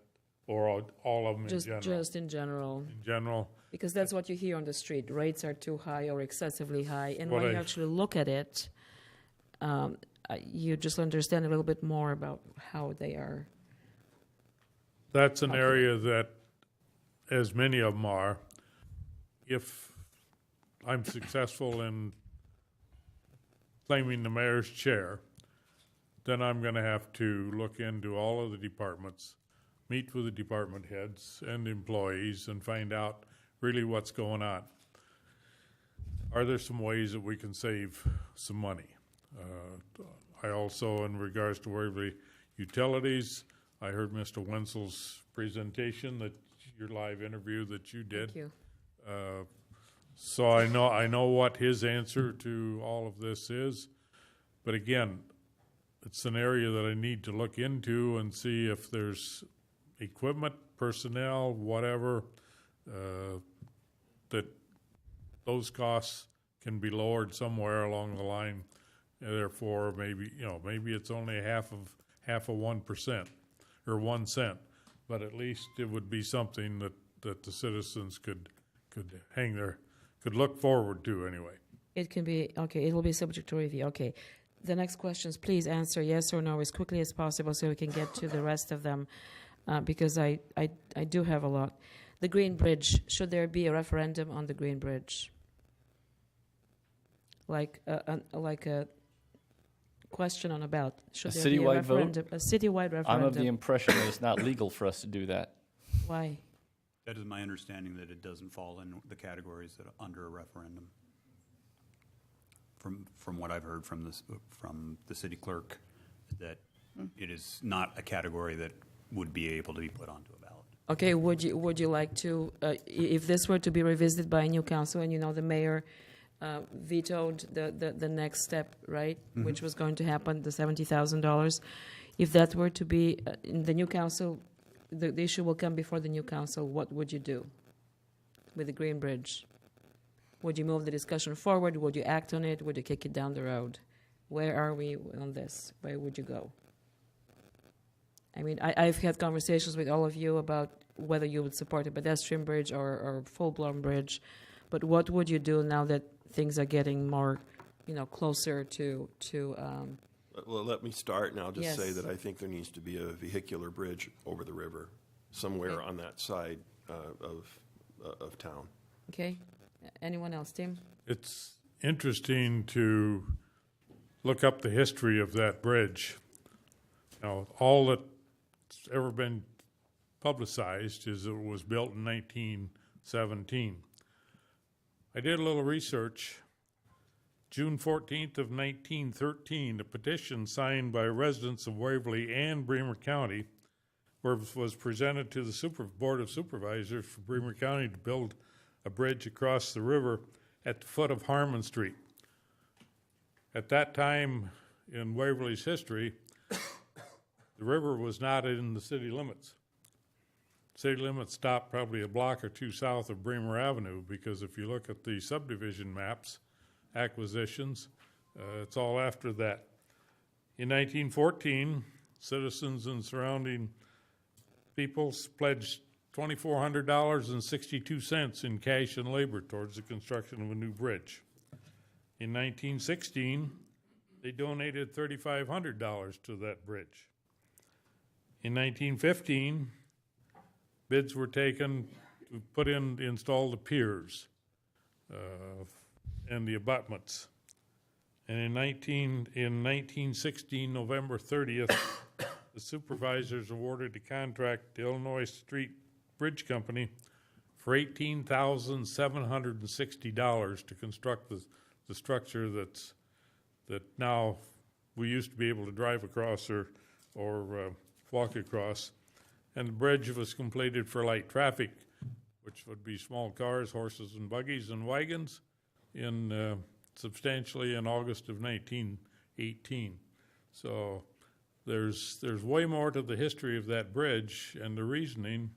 or all of them in general? Just in general. In general, Because that's what you hear on the street. Rates are too high or excessively high. And What when you I- actually look at it, you just understand a little bit more about how they are. that's an area that, as many of them are, if I'm successful in claiming the mayor's chair, then I'm going to have to look into all of the departments, meet with the department heads and employees, and find out really what's going on. Are there some ways that we can save some money? I also, in regards to Waverly Utilities, I heard Mr. Wenzel's presentation, your live interview that you did. Thank you. So I know what his answer to all of this is, but again, it's an area that I need to look into and see if there's equipment, personnel, whatever, that those costs can be lowered somewhere along the line. And therefore, maybe it's only half of 1% or 1 cent, but at least it would be something that the citizens could could look forward to anyway. It can be, okay, it will be subject to review. Okay. The next questions, please answer yes or no as quickly as possible so we can get to the rest of them, because I do have a lot. The Green Bridge, should there be a referendum on the Green Bridge? Like a question on a ballot. Should A there be a citywide vote? referendum? A citywide referendum. I'm of the impression that it's not legal for us to do that. Why? That is my understanding, that it doesn't fall in the categories that are under a referendum. From what I've heard from the city clerk, that it is not a category that would be able to be put onto a ballot. Okay, would you like to, if this were to be revisited by a new council, and the mayor vetoed the next step, right, which was going to happen, the $70,000, if that were to be in the new council, the issue will come before the new council, what would you do with the Green Bridge? Would you move the discussion forward? Would you act on it? Would you kick it down the road? Where are we on this? Where would you go? I mean, I've had conversations with all of you about whether you would support a pedestrian bridge or full-blown bridge, but what would you do now that things are getting more, closer to Well, let me start, and I'll just say Yes. that I think there needs to be a vehicular bridge over the river somewhere on that side of town. okay? Anyone else, Tim? It's interesting to look up the history of that bridge. Now, all that's ever been publicized is it was built in 1917. I did a little research. June 14th of 1913, a petition signed by residents of Waverly and Bremer County was presented to the Board of Supervisors for Bremer County to build a bridge across the river at the foot of Harmon Street. At that time in Waverly's history, the river was not in the city limits. City limits stopped probably a block or two south of Bremer Avenue, because if you look at the subdivision maps, acquisitions, it's all after that. In 1914, citizens and surrounding peoples pledged $2,400.62 in cash and labor towards the construction of a new bridge. In 1916, they donated $3,500 to that bridge. In 1915, bids were taken to install the piers and the abutments. And in 1916, November 30th, the supervisors awarded a contract to Illinois Street Bridge Company for $18,760 to construct the structure that now we used to be able to drive across or walk across. And the bridge was completed for light traffic, which would be small cars, horses and buggies and wagons, substantially in August of 1918. So there's way more to the history of that bridge and the reasoning.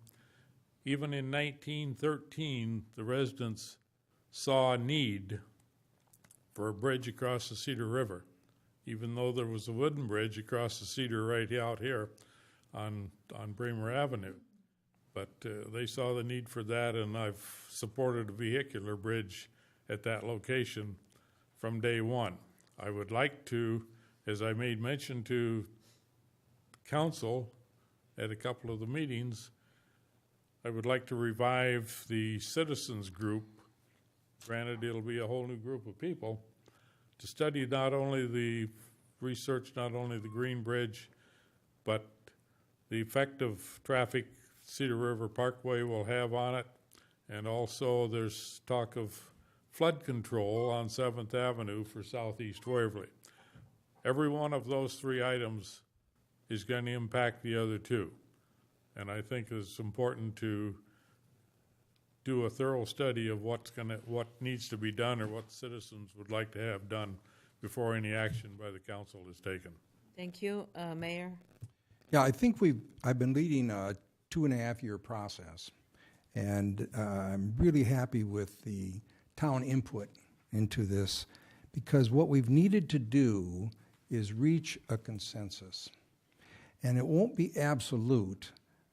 Even in 1913, the residents saw a need for a bridge across the Cedar River, even though there was a wooden bridge across the Cedar right out here on Bremer Avenue. But they saw the need for that, and I've supported a vehicular bridge at that location from day one. I would like to, as I made mention to council at a couple of the meetings, I would like to revive the citizens group. Granted, it'll be a whole new group of people to study not only the Green Bridge, but the effect of traffic Cedar River Parkway will have on it. And also there's talk of flood control on 7th Avenue for Southeast Waverly. Every one of those three items is going to impact the other two. And I think it's important to do a thorough study of what needs to be done or what citizens would like to have done before any action by the council is taken. Thank you. Mayor? Yeah, I think I've been leading a 2.5-year process, and I'm really happy with the town input into this, because what we've needed to do is reach a consensus. And it won't be absolute,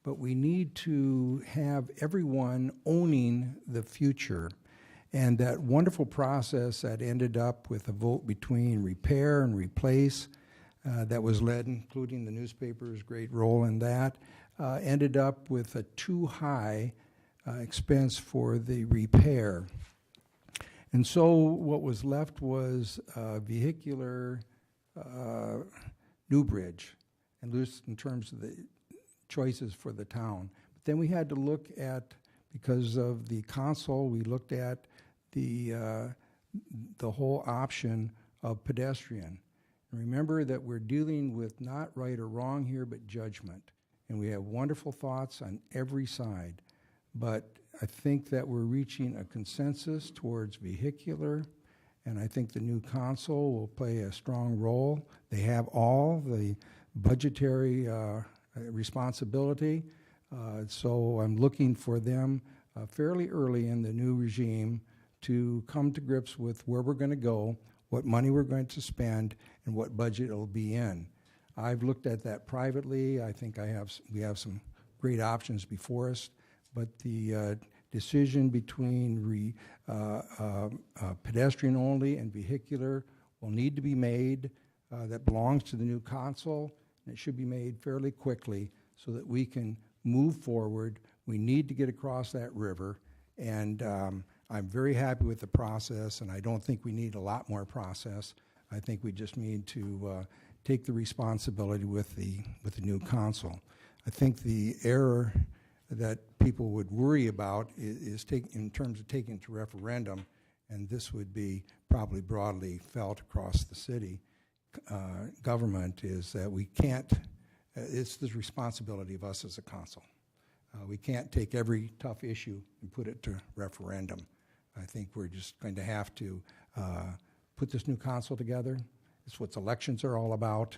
but we need to have everyone owning the future. And that wonderful process that ended up with a vote between repair and replace that was led, including the newspaper's great role in that, ended up with a too high expense for the repair. And so what was left was vehicular new bridge, and loose in terms of the choices for the town. But then we had to look at, because of the console, we looked at the whole option of pedestrian. And remember that we're dealing with not right or wrong here, but judgment. And we have wonderful thoughts on every side. But I think that we're reaching a consensus towards vehicular, and I think the new council will play a strong role. They have all the budgetary responsibility, so I'm looking for them fairly early in the new regime to come to grips with where we're going to go, what money we're going to spend, and what budget it'll be in. I've looked at that privately. I think we have some great options before us, but the decision between pedestrian only and vehicular will need to be made. That belongs to the new council, and it should be made fairly quickly so that we can move forward. We need to get across that river, and I'm very happy with the process, and I don't think we need a lot more process. I think we just need to take the responsibility with the new council. I think the error that people would worry about is in terms of taking it to referendum, and this would be probably broadly felt across the city government, is that we can't, it's the responsibility of us as a council. We can't take every tough issue and put it to referendum. I think we're just going to have to put this new council together. It's what elections are all about,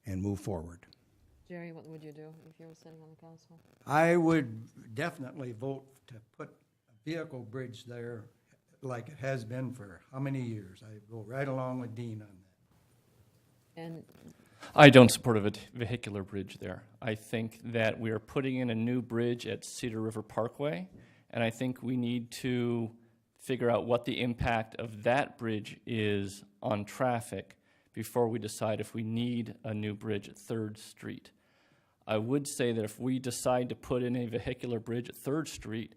and move forward. Jerry, what would you do if you were sitting on the council? I would definitely vote to put a vehicle bridge there like it has been for how many years? I go right along with Dean on that. And I don't support a vehicular bridge there. I think that we are putting in a new bridge at Cedar River Parkway, and I think we need to figure out what the impact of that bridge is on traffic before we decide if we need a new bridge at 3rd Street. I would say that if we decide to put in a vehicular bridge at 3rd Street,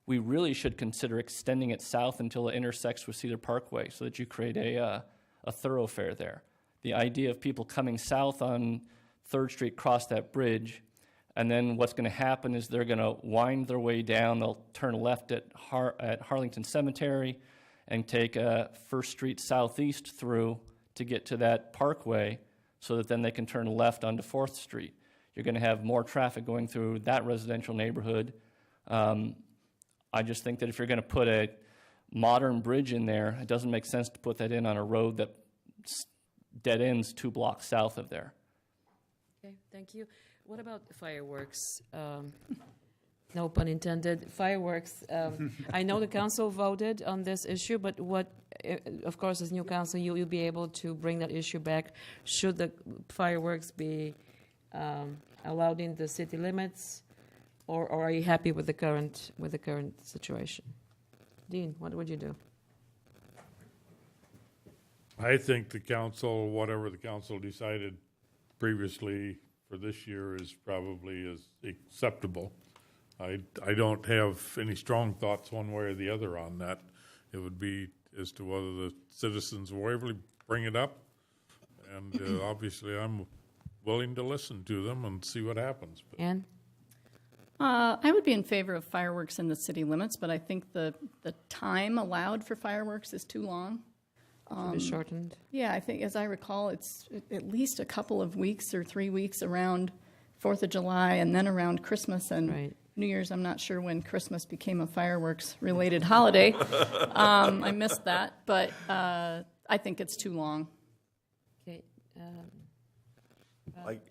we really should consider extending it south until it intersects with Cedar Parkway so that you create a thoroughfare there. The idea of people coming south on 3rd Street cross that bridge, and then what's going to happen is they're going to wind their way down. They'll turn left at Harlington Cemetery and take 1st Street southeast through to get to that parkway so that then they can turn left onto 4th Street. You're going to have more traffic going through that residential neighborhood. I just think that if you're going to put a modern bridge in there, it doesn't make sense to put that in on a road that dead ends 2 blocks south of there. okay, thank you. What about the fireworks? No pun intended. Fireworks. I know the council voted on this issue, but what, of course, as new council, you'll be able to bring that issue back. Should the fireworks be allowed in the city limits, or are you happy with the current situation? Dean, what would you do? I think the council, whatever the council decided previously for this year, is probably as acceptable. I don't have any strong thoughts one way or the other on that. It would be as to whether the citizens of Waverly bring it up, and obviously I'm willing to listen to them and see what happens. But Ann? I would be in favor of fireworks in the city limits, but I think the time allowed for fireworks is too long. Should be shortened. Yeah, I think, as I recall, it's at least a couple of weeks or 3 weeks around 4th of July and then around Christmas and Right. New Year's. I'm not sure when Christmas became a fireworks-related holiday. I missed that, but I think it's too long. Okay.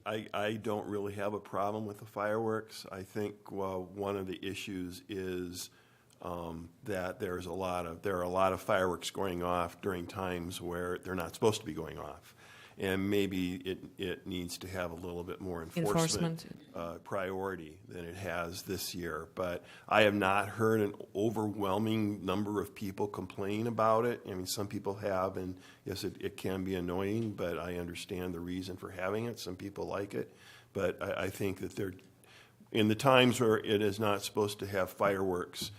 I don't really have a problem with the fireworks. I think one of the issues is that there are a lot of fireworks going off during times where they're not supposed to be going off. and maybe it needs to have a little bit more enforcement priority than it has this year. But I have not heard an overwhelming number of people complain about it. I mean, some people have, and yes, it can be annoying, but I understand the reason for having it. Some people like it, but I think that they're, in the times where it is not supposed to have fireworks,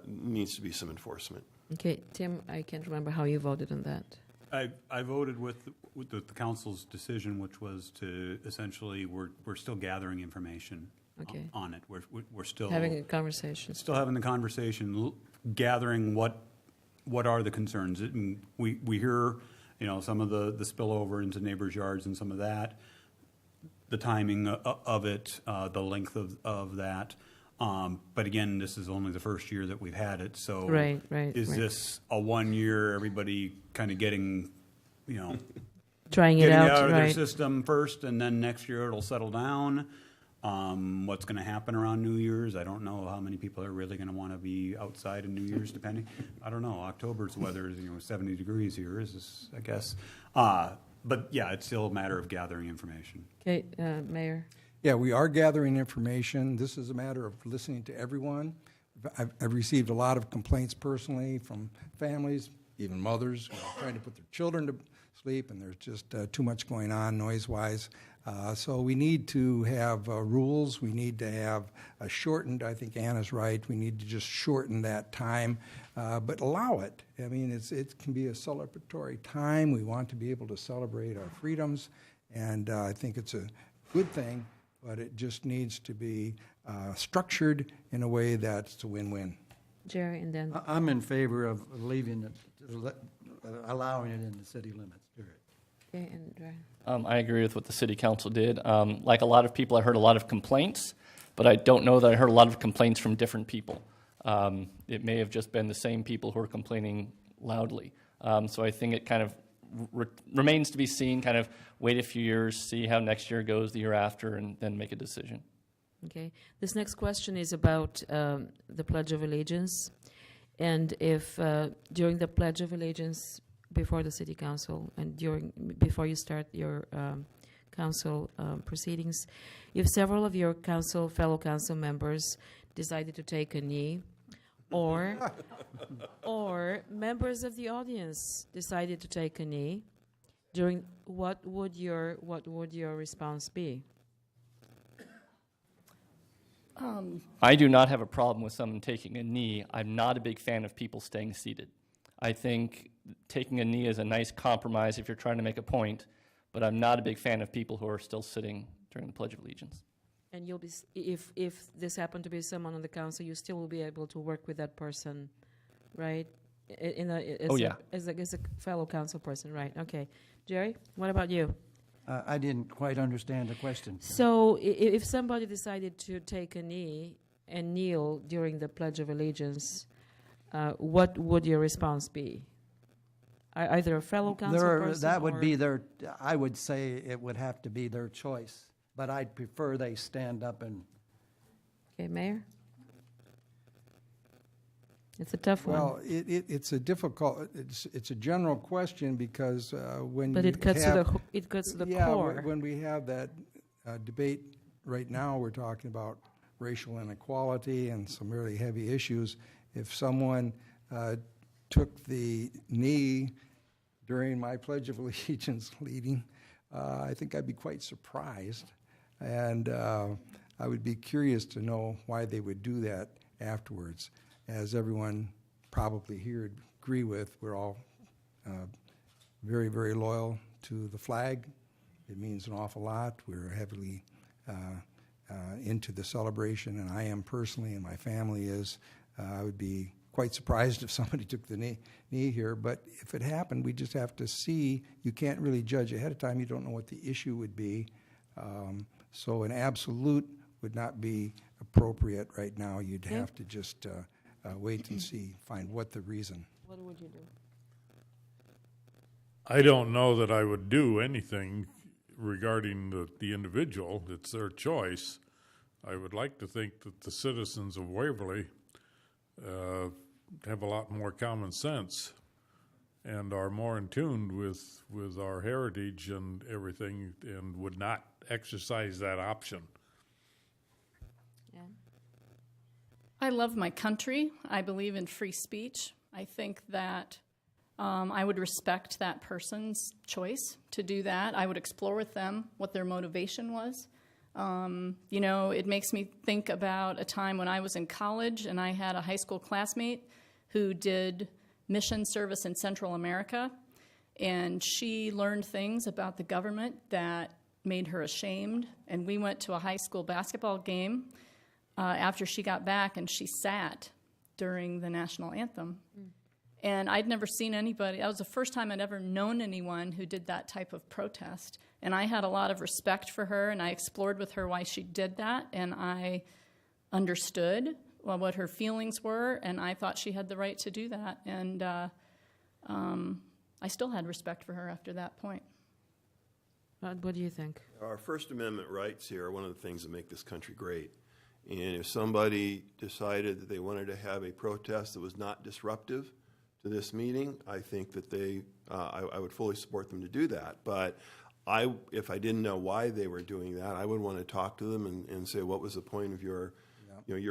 needs to be some enforcement. Okay, Tim, I can't remember how you voted on that. I voted with the council's decision, which was to essentially, we're still gathering information Okay. on it. We're still Having a conversation. still having the conversation, gathering what are the concerns. We hear, some of the spillover into neighbors' yards and some of that, the timing of it, the length of that. But again, this is only the first year that we've had it, so Right. is this a 1 year, everybody kind of getting, Trying it getting out, out of their right? system first, and then next year it'll settle down? What's going to happen around New Year's? I don't know how many people are really going to want to be outside on New Year's, depending. I don't know. October's weather is 70 degrees here, I guess. But yeah, it's still a matter of gathering information. Okay, Mayor. Yeah, we are gathering information. This is a matter of listening to everyone. I've received a lot of complaints personally from families, even mothers, who are trying to put their children to sleep, and there's just too much going on noise-wise. So we need to have rules. We need to have a shortened, I think Anna's right, we need to just shorten that time, but allow it. I mean, it can be a celebratory time. We want to be able to celebrate our freedoms, and I think it's a good thing, but it just needs to be structured in a way that's a win-win. Jerry, and then I'm in favor of leaving it, allowing it in the city limits. okay, and Ryan. I agree with what the city council did. Like a lot of people, I heard a lot of complaints, but I don't know that I heard a lot of complaints from different people. It may have just been the same people who are complaining loudly. So I think it kind of remains to be seen, kind of wait a few years, see how next year goes, the year after, and then make a decision. Okay. This next question is about the Pledge of Allegiance. And if during the Pledge of Allegiance before the City Council and before you start your council proceedings, if several of your fellow council members decided to take a knee, or members of the audience decided to take a knee, what would your response be? I do not have a problem with someone taking a knee. I'm not a big fan of people staying seated. I think taking a knee is a nice compromise if you're trying to make a point, but I'm not a big fan of people who are still sitting during the Pledge of Allegiance. And you'll be, if this happened to be someone on the council, you still will be able to work with that person, right? As a fellow council person, right? Okay, Jerry, what about you? I didn't quite understand the question. So, if somebody decided to take a knee and kneel during the Pledge of Allegiance, what would your response be? Either a fellow council person, that would be their. I would say it would have to be their choice, but I'd prefer they stand up and. Okay, Mayor. It's a tough one. Well, it's a difficult. It's a general question because when but you it cuts have, to the yeah, core. when we have that debate right now, we're talking about racial inequality and some really heavy issues. If someone took the knee during my Pledge of Allegiance leading, I think I'd be quite surprised, and I would be curious to know why they would do that afterwards. As everyone probably here would agree with, we're all very, very loyal to the flag. It means an awful lot. We're heavily into the celebration, and I am personally, and my family is. I would be quite surprised if somebody took the knee here, but if it happened, we just have to see. You can't really judge ahead of time. You don't know what the issue would be. So an absolute would not be appropriate right now. You'd have to just wait and see, find what the reason. What would you do? I don't know that I would do anything regarding the individual. It's their choice. I would like to think that the citizens of Waverly have a lot more common sense and are more in tune with our heritage and everything, and would not exercise that option. I love my country. I believe in free speech. I think that I would respect that person's choice to do that. I would explore with them what their motivation was. You know, it makes me think about a time when I was in college and I had a high school classmate who did mission service in Central America, and she learned things about the government that made her ashamed. And we went to a high school basketball game after she got back, and she sat during the national anthem. And I'd never seen anybody, that was the first time I'd ever known anyone who did that type of protest. And I had a lot of respect for her, and I explored with her why she did that, and I understood what her feelings were, and I thought she had the right to do that. And I still had respect for her after that point. What do you think? Our First Amendment rights here are one of the things that make this country great. And if somebody decided that they wanted to have a protest that was not disruptive to this meeting, I think that I would fully support them to do that. But if I didn't know why they were doing that, I would want to talk to them and say, what was the point of your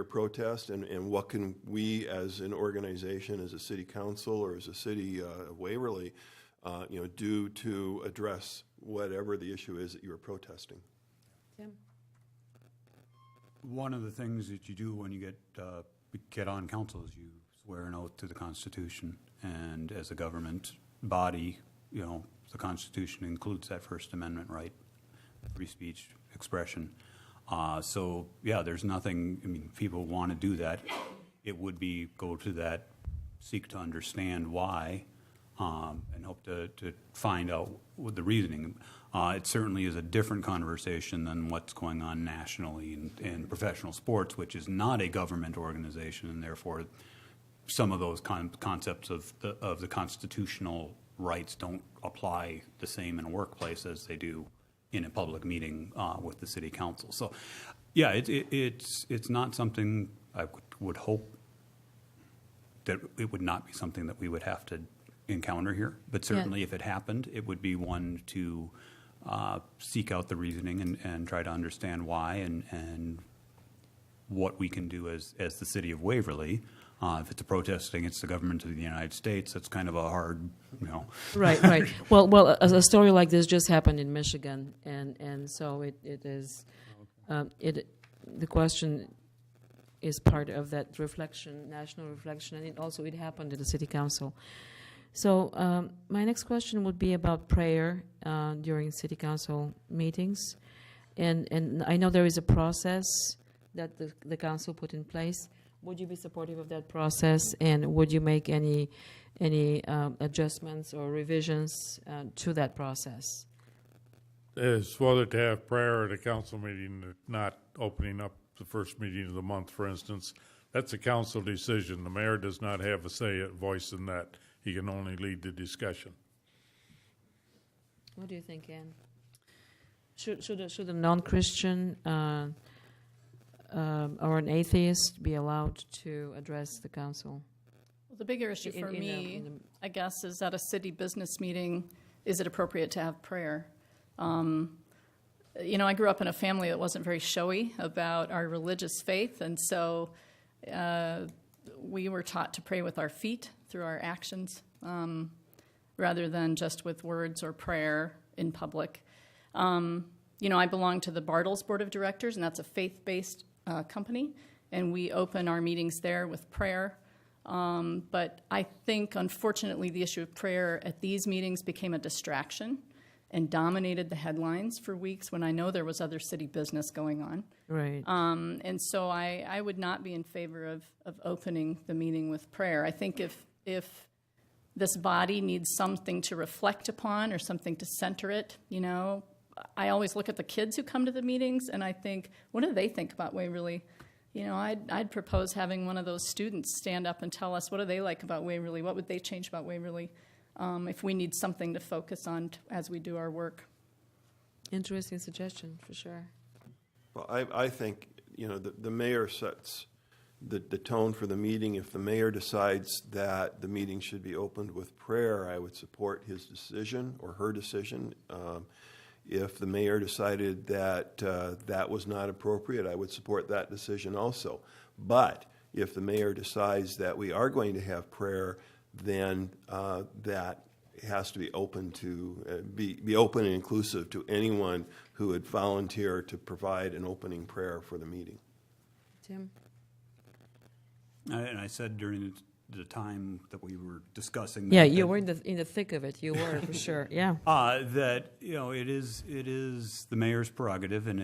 protest, and what can we as an organization, as a city council, or as a city of Waverly, do to address whatever the issue is that you are protesting. Tim? One of the things that you do when you get on council is you swear an oath to the Constitution, and as a government body, the Constitution includes that First Amendment right, free speech, expression. So yeah, there's nothing. I mean, people want to do that. It would be go to that, seek to understand why, and hope to find out what the reasoning. It certainly is a different conversation than what's going on nationally in professional sports, which is not a government organization, and therefore some of those concepts of the constitutional rights don't apply the same in a workplace as they do in a public meeting with the city council. So, yeah, it's not something I would hope that it would not be something that we would have to encounter here. But certainly, if it happened, it would be one to seek out the reasoning and try to understand why and what we can do as the city of Waverly. If it's a protest against the government of the United States, that's kind of a hard, Right. Well, a story like this just happened in Michigan, and so it is, the question is part of that reflection, national reflection, and it happened at the city council. So my next question would be about prayer during city council meetings, and I know there is a process that the council put in place. Would you be supportive of that process, and would you make any adjustments or revisions to that process? It's whether to have prayer at a council meeting, not opening up the first meeting of the month, for instance. That's a council decision. The mayor does not have a voice in that. He can only lead the discussion. What do you think, Ann? Should a non-Christian or an atheist be allowed to address the council? Well, the bigger issue for me, I guess, is at a city business meeting, is it appropriate to have prayer? I grew up in a family that wasn't very showy about our religious faith, and so we were taught to pray with our feet through our actions rather than just with words or prayer in public. I belong to the Bartles Board of Directors, and that's a faith-based company, and we open our meetings there with prayer. But I think, unfortunately, the issue of prayer at these meetings became a distraction and dominated the headlines for weeks when I know there was other city business going on. Right. And so I would not be in favor of opening the meeting with prayer. I think if this body needs something to reflect upon or something to center it, I always look at the kids who come to the meetings and I think, what do they think about Waverly? I'd propose having one of those students stand up and tell us what do they like about Waverly, what would they change about Waverly, if we need something to focus on as we do our work. Interesting suggestion, for sure. Well, I think, the mayor sets the tone for the meeting. If the mayor decides that the meeting should be opened with prayer, I would support his decision or her decision. If the mayor decided that that was not appropriate, I would support that decision also. But if the mayor decides that we are going to have prayer, then that has to be open to be open and inclusive to anyone who would volunteer to provide an opening prayer for the meeting. Tim? And I said during the time that we were discussing. Yeah, that, you were in the thick of it. You were, for sure. Yeah. That, it is the mayor's prerogative, and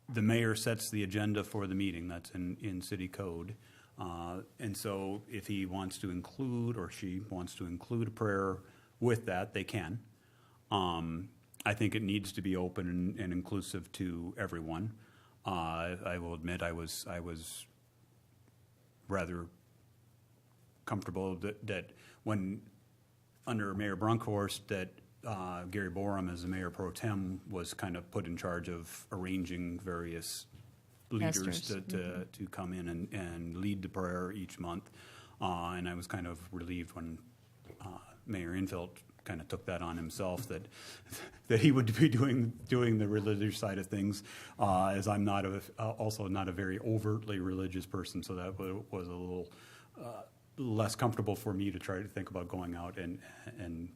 the mayor sets the agenda for the meeting. That's in city code. And so if he wants to include, or she wants to include a prayer with that, they can. I think it needs to be open and inclusive to everyone. I will admit I was rather comfortable that when under Mayor Brunkhorst that Gary Borum as the mayor pro tem was kind of put in charge of arranging various leaders Pastors. to come in and lead the prayer each month. And I was kind of relieved when Mayor Infeld kind of took that on himself, that he would be doing the religious side of things, as I'm also not a very overtly religious person, so that was a little less comfortable for me to try to think about going out and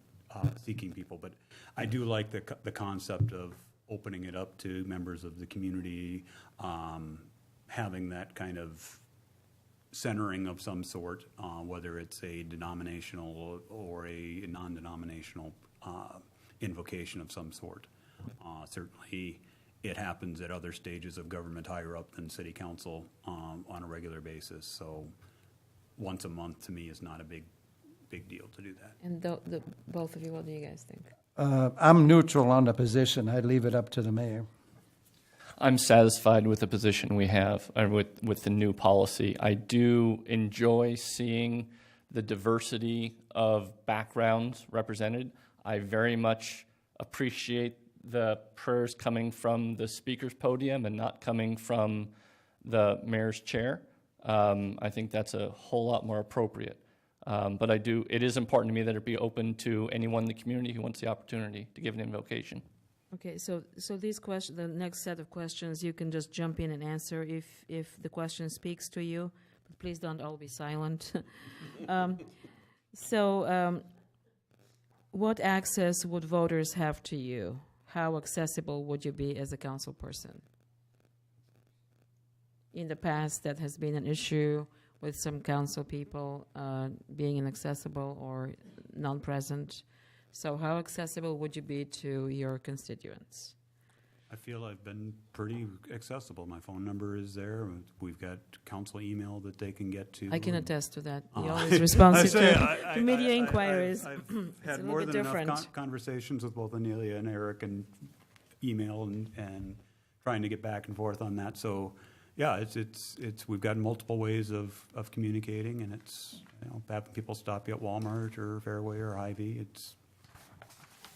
seeking people. But I do like the concept of opening it up to members of the community, having that kind of centering of some sort, whether it's a denominational or a non-denominational invocation of some sort. Certainly, it happens at other stages of government higher up than city council on a regular basis. So once a month to me is not a big deal to do that. And both of you, what do you guys think? I'm neutral on the position. I'd leave it up to the mayor. I'm satisfied with the position we have, or with the new policy. I do enjoy seeing the diversity of backgrounds represented. I very much appreciate the prayers coming from the speaker's podium and not coming from the mayor's chair. I think that's a whole lot more appropriate. But it is important to me that it be open to anyone in the community who wants the opportunity to give an invocation. Okay, so these questions, the next set of questions, you can just jump in and answer if the question speaks to you, but please don't all be silent. What access would voters have to you? How accessible would you be as a council person? In the past, that has been an issue with some council people being inaccessible or non-present. So how accessible would you be to your constituents? I feel I've been pretty accessible. My phone number is there. We've got council email that they can get to. I can attest to that. You're always responsive to media inquiries. I've It's a had little more bit than different. enough conversations with both Anelia and Eric and email and trying to get back and forth on that. So, yeah, it's we've got multiple ways of communicating, and it's having people stop you at Walmart or Fairway or Hy-Vee. It's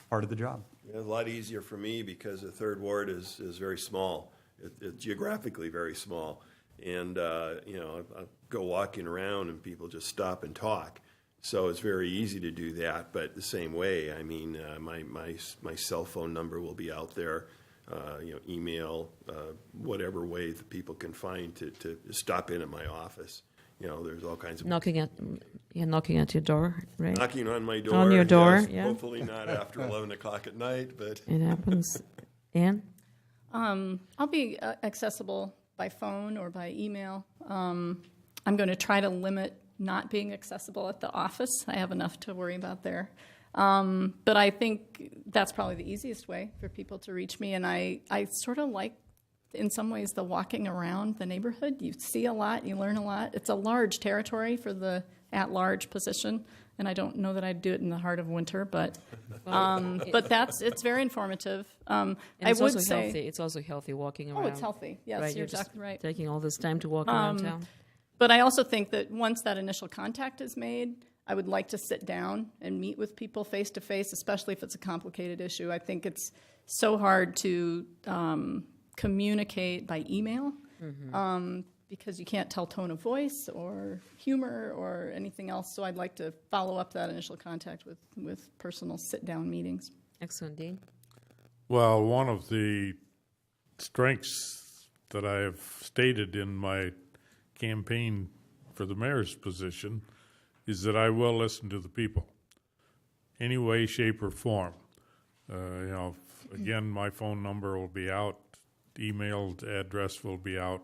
part of the job. It's a lot easier for me because the third ward is very small. It's geographically very small. And, I go walking around and people just stop and talk. So it's very easy to do that. But the same way, I mean, my cell phone number will be out there, email, whatever way that people can find to stop in at my office. There's all kinds of knocking at your door, right? knocking on my door. On your door, yes, yeah. Hopefully not after 11 o'clock at night, but It happens. Ann? I'll be accessible by phone or by email. I'm going to try to limit not being accessible at the office. I have enough to worry about there. But I think that's probably the easiest way for people to reach me. And I sort of like, in some ways, the walking around the neighborhood. You see a lot, you learn a lot. It's a large territory for the at-large position, and I don't know that I'd do it in the heart of winter, but it's very informative. And I it's would also say healthy. It's also healthy walking around. Oh, it's healthy. Yes, right? you're just exactly right. taking all this time to walk around town. But I also think that once that initial contact is made, I would like to sit down and meet with people face to face, especially if it's a complicated issue. I think it's so hard to communicate by email. because you can't tell tone of voice or humor or anything else. So I'd like to follow up that initial contact with personal sit-down meetings. Excellent, Dean. Well, one of the strengths that I have stated in my campaign for the mayor's position is that I will listen to the people, any way, shape, or form. Again, my phone number will be out, email address will be out.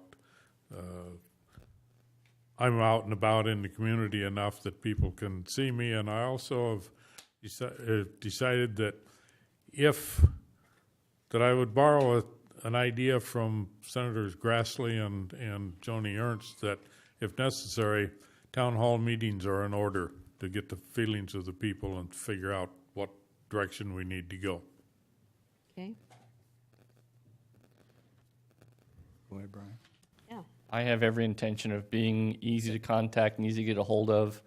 I'm out and about in the community enough that people can see me, and I also have decided that that I would borrow an idea from Senators Grassley and Joni Ernst that, if necessary, town hall meetings are in order to get the feelings of the people and figure out what direction we need to go. Okay. Go ahead, Brian. Yeah. I have every intention of being easy to contact and easy to get a hold of.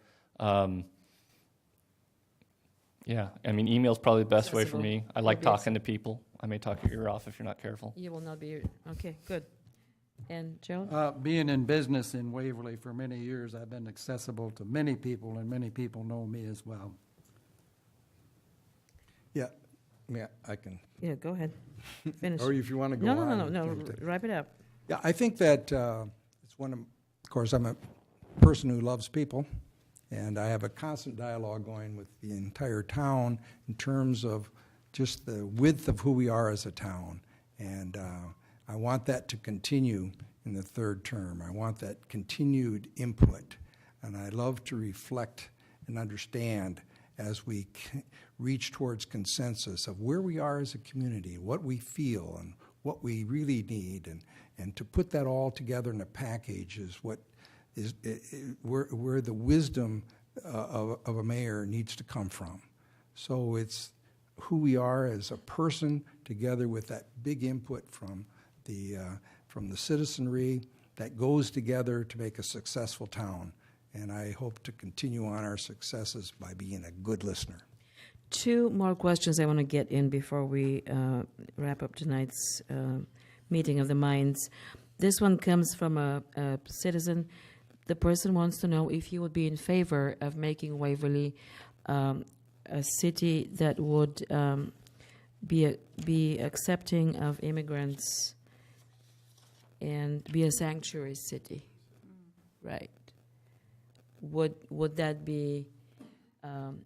Yeah, I mean, email's probably the best way for Accessible. me. I like Obvious. talking to people. I may talk your ear off if you're not careful. You will not be, okay, good. And Joe? Being in business in Waverly for many years, I've been accessible to many people, and many people know me as well. Yeah, I can. Yeah, go ahead. Finish. Or if you want to go No, on. no, wrap it up. Yeah, I think that it's one of course, I'm a person who loves people, and I have a constant dialogue going with the entire town in terms of just the width of who we are as a town. And I want that to continue in the third term. I want that continued input. And I love to reflect and understand as we reach towards consensus of where we are as a community, what we feel, and what we really need. And to put that all together in a package is what is where the wisdom of a mayor needs to come from. So it's who we are as a person, together with that big input from the citizenry that goes together to make a successful town. And I hope to continue on our successes by being a good listener. Two more questions I want to get in before we wrap up tonight's meeting of the minds. This one comes from a citizen. The person wants to know if you would be in favor of making Waverly a city that would be accepting of immigrants and be a sanctuary city. Right. Would that be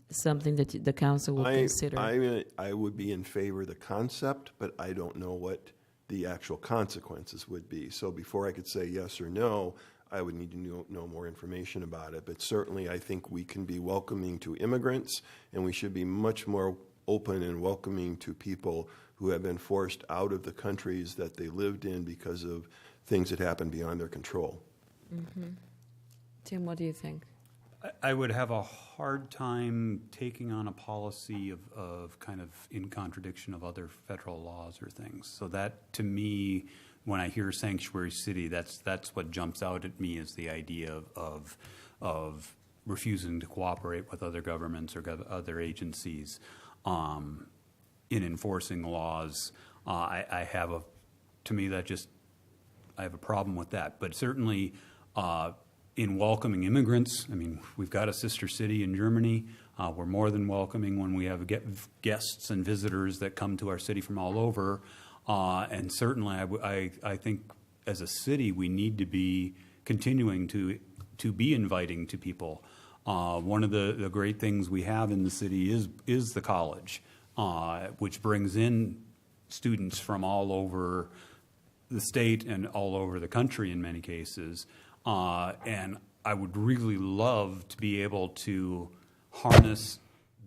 something that the council would consider? I would be in favor of the concept, but I don't know what the actual consequences would be. So before I could say yes or no, I would need to know more information about it. But certainly I think we can be welcoming to immigrants, and we should be much more open and welcoming to people who have been forced out of the countries that they lived in because of things that happened beyond their control. Mm-hmm. Tim, what do you think? I would have a hard time taking on a policy of kind of in contradiction of other federal laws or things. So that, to me, when I hear sanctuary city, that's what jumps out at me as the idea of refusing to cooperate with other governments or other agencies in enforcing laws. I have a problem with that. But certainly, in welcoming immigrants, I mean, we've got a sister city in Germany. We're more than welcoming when we have guests and visitors that come to our city from all over. And certainly, I think as a city, we need to be continuing to be inviting to people. One of the great things we have in the city is the college, which brings in students from all over the state and all over the country in many cases. And I would really love to be able to harness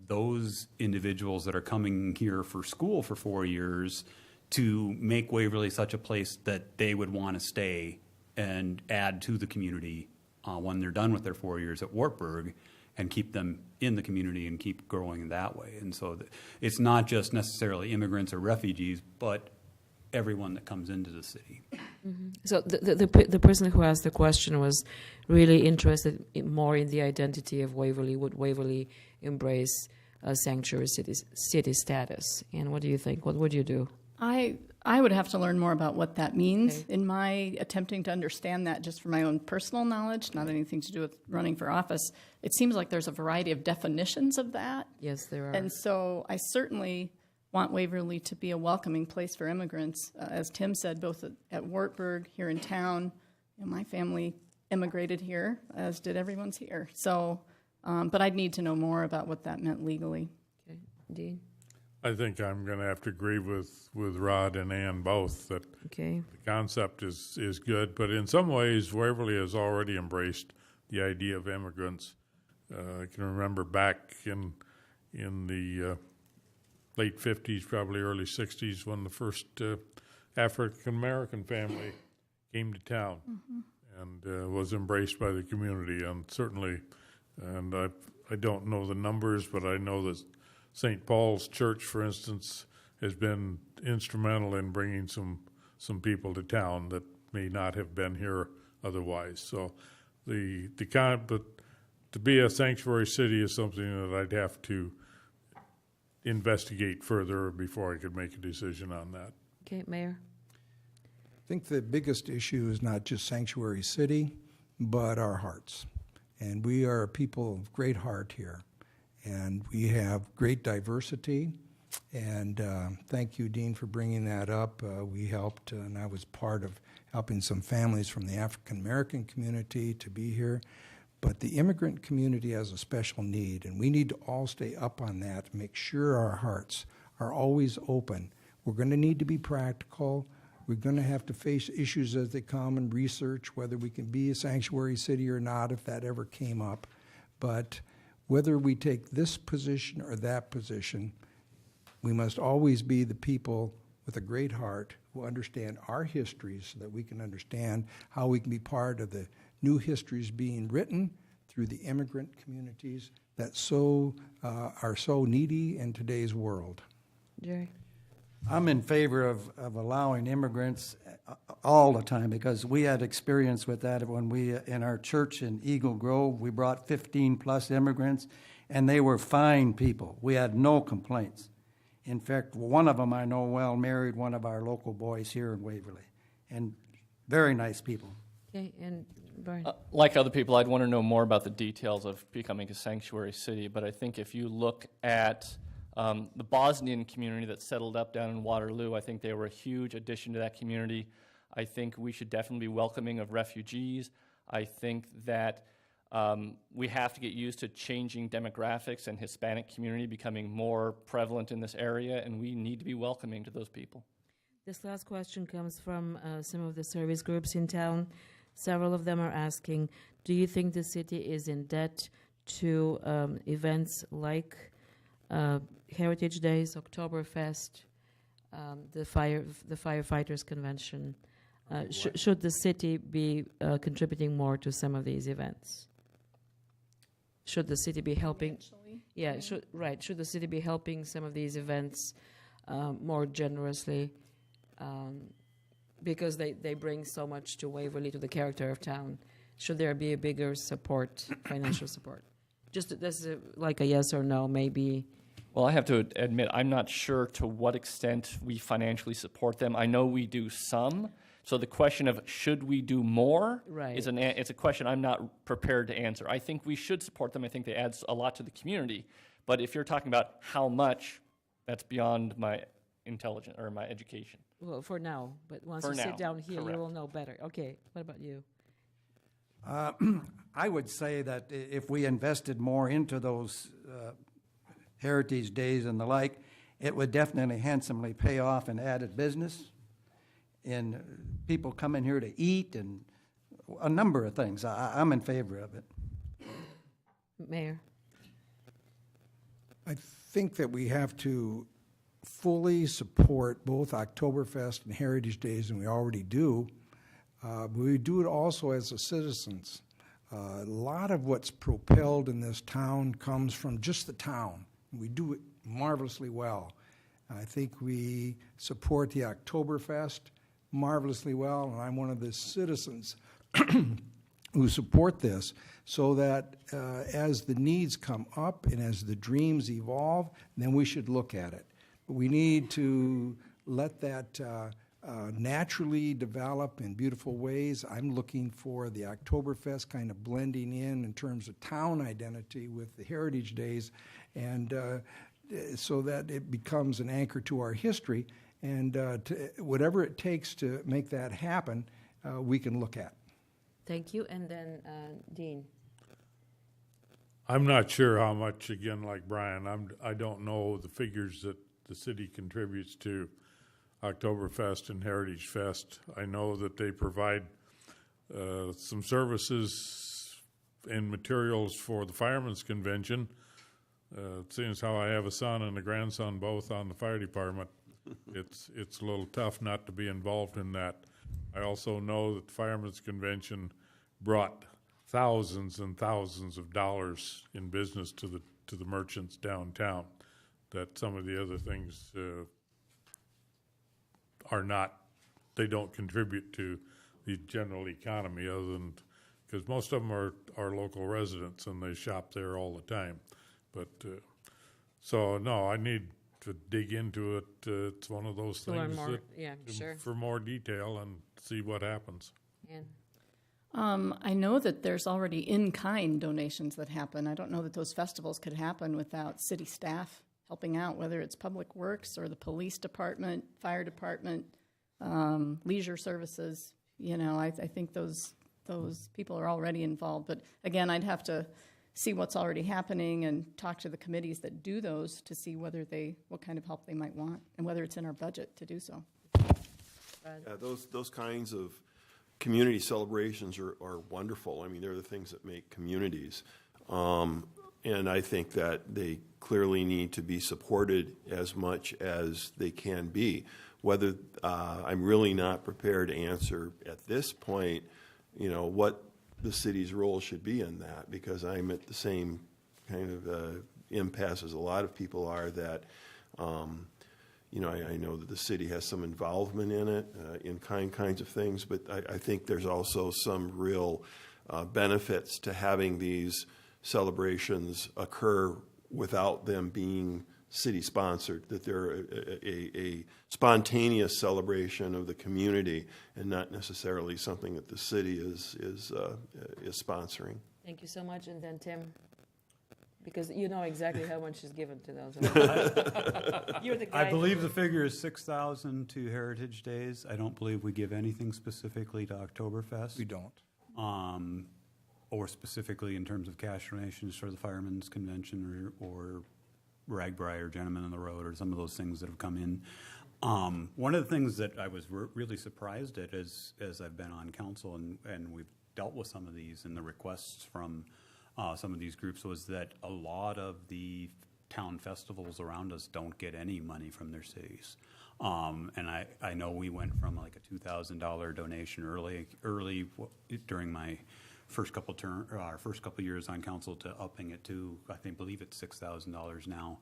those individuals that are coming here for school for 4 years to make Waverly such a place that they would want to stay and add to the community when they're done with their 4 years at Wartburg, and keep them in the community and keep growing that way. And so it's not just necessarily immigrants or refugees, but everyone that comes into the city. Mm-hmm. So the person who asked the question was really interested more in the identity of Waverly. Would Waverly embrace a sanctuary city status? And what do you think? What would you do? I I would have to learn more about what that means. Okay. In my attempting to understand that just for my own personal knowledge, not anything to do with running for office, it seems like there's a variety of definitions of that. Yes, there are. And so I certainly want Waverly to be a welcoming place for immigrants. As Tim said, both at Wartburg, here in town, my family immigrated here, as did everyone's here. So, but I'd need to know more about what that meant legally. Okay. Dean? I think I'm going to have to agree with Rod and Ann both that Okay. the concept is good, but in some ways, Waverly has already embraced the idea of immigrants. I can remember back in the late 50s, probably early 60s, when the first African-American family came to town and was embraced by the community. And certainly, and I don't know the numbers, but I know that St. Paul's Church, for instance, has been instrumental in bringing some people to town that may not have been here otherwise. So but to be a sanctuary city is something that I'd have to investigate further before I could make a decision on that. Okay, Mayor? I think the biggest issue is not just sanctuary city, but our hearts. And we are a people of great heart here. And we have great diversity. And thank you, Dean, for bringing that up. We helped, and I was part of helping some families from the African American community to be here. But the immigrant community has a special need, and we need to all stay up on that, make sure our hearts are always open. We're going to need to be practical. We're going to have to face issues as they come and research whether we can be a sanctuary city or not, if that ever came up. But whether we take this position or that position, we must always be the people with a great heart who understand our histories so that we can understand how we can be part of the new histories being written through the immigrant communities that are so needy in today's world. Jerry? I'm in favor of allowing immigrants all the time, because we had experience with that when in our church in Eagle Grove, we brought 15-plus immigrants, and they were fine people. We had no complaints. In fact, one of them I know well married one of our local boys here in Waverly, and very nice people. Okay, and Brian? Like other people, I'd want to know more about the details of becoming a sanctuary city, but I think if you look at the Bosnian community that settled up down in Waterloo, I think they were a huge addition to that community. I think we should definitely be welcoming of refugees. I think that we have to get used to changing demographics and Hispanic community becoming more prevalent in this area, and we need to be welcoming to those people. This last question comes from some of the service groups in town. Several of them are asking, do you think the city is in debt to events like Heritage Days, Oktoberfest, the Firefighters Convention? Should the city be contributing more to some of these events? Should the city be helping? Yeah, should the city be helping some of these events more generously? Because they bring so much to Waverly, to the character of town. Should there be a bigger support, financial support? Just this is like a yes or no, maybe. Well, I have to admit, I'm not sure to what extent we financially support them. I know we do some. So the question of should we do more it's a question I'm not prepared to answer. I think we should support them. I think they add a lot to the community. But if you're talking about how much, that's beyond my intelligence or my education. Well, for now, but once For you now, sit down here, correct. you will know better. Okay, what about you? I would say that if we invested more into those Heritage Days and the like, it would definitely handsomely pay off in added business, in people coming here to eat, and a number of things. I'm in favor of it. Mayor? I think that we have to fully support both Oktoberfest and Heritage Days, and we already do. But we do it also as the citizens. A lot of what's propelled in this town comes from just the town. We do it marvelously well. I think we support the Oktoberfest marvelously well, and I'm one of the citizens who support this, so that as the needs come up and as the dreams evolve, then we should look at it. But we need to let that naturally develop in beautiful ways. I'm looking for the Oktoberfest kind of blending in terms of town identity with the Heritage Days, and so that it becomes an anchor to our history. And whatever it takes to make that happen, we can look at. Thank you. And then Dean. I'm not sure how much, again, like Brian, I don't know the figures that the city contributes to Oktoberfest and Heritage Fest. I know that they provide some services and materials for the Firemen's Convention. Seeing as how I have a son and a grandson both on the fire department, it's a little tough not to be involved in that. I also know that the Firemen's Convention brought thousands and thousands of dollars in business to the merchants downtown, that some of the other things are not, they don't contribute to the general economy, other than, because most of them are local residents and they shop there all the time. But so no, I need to dig into it. It's one of those To learn things more, that, yeah, sure. for more detail and see what happens. Ann. I know that there's already in-kind donations that happen. I don't know that those festivals could happen without city staff helping out, whether it's Public Works or the police department, fire department, leisure services. You know, I think those people are already involved. But again, I'd have to see what's already happening and talk to the committees that do those to see what kind of help they might want and whether it's in our budget to do so. Yeah, those kinds of community celebrations are wonderful. I mean, they're the things that make communities. And I think that they clearly need to be supported as much as they can be. Whether I'm really not prepared to answer at this point, what the city's role should be in that, because I'm at the same kind of impasse as a lot of people are, that I know that the city has some involvement in it, in kinds of things, but I think there's also some real benefits to having these celebrations occur without them being city-sponsored, that they're a spontaneous celebration of the community and not necessarily something that the city is sponsoring. Thank you so much. And then Tim, because you know exactly how much is given to those. You're the guy. I believe the figure is 6,000 to Heritage Days. I don't believe we give anything specifically to Oktoberfest. We don't. Or specifically in terms of cash donations for the Firemen's Convention or Ragbri, Gentlemen on the Road, or some of those things that have come in. One of the things that I was really surprised at as I've been on council and we've dealt with some of these and the requests from some of these groups was that a lot of the town festivals around us don't get any money from their cities. And I know we went from like a $2,000 donation early during my first couple years on council to upping it to, I believe it's $6,000 now.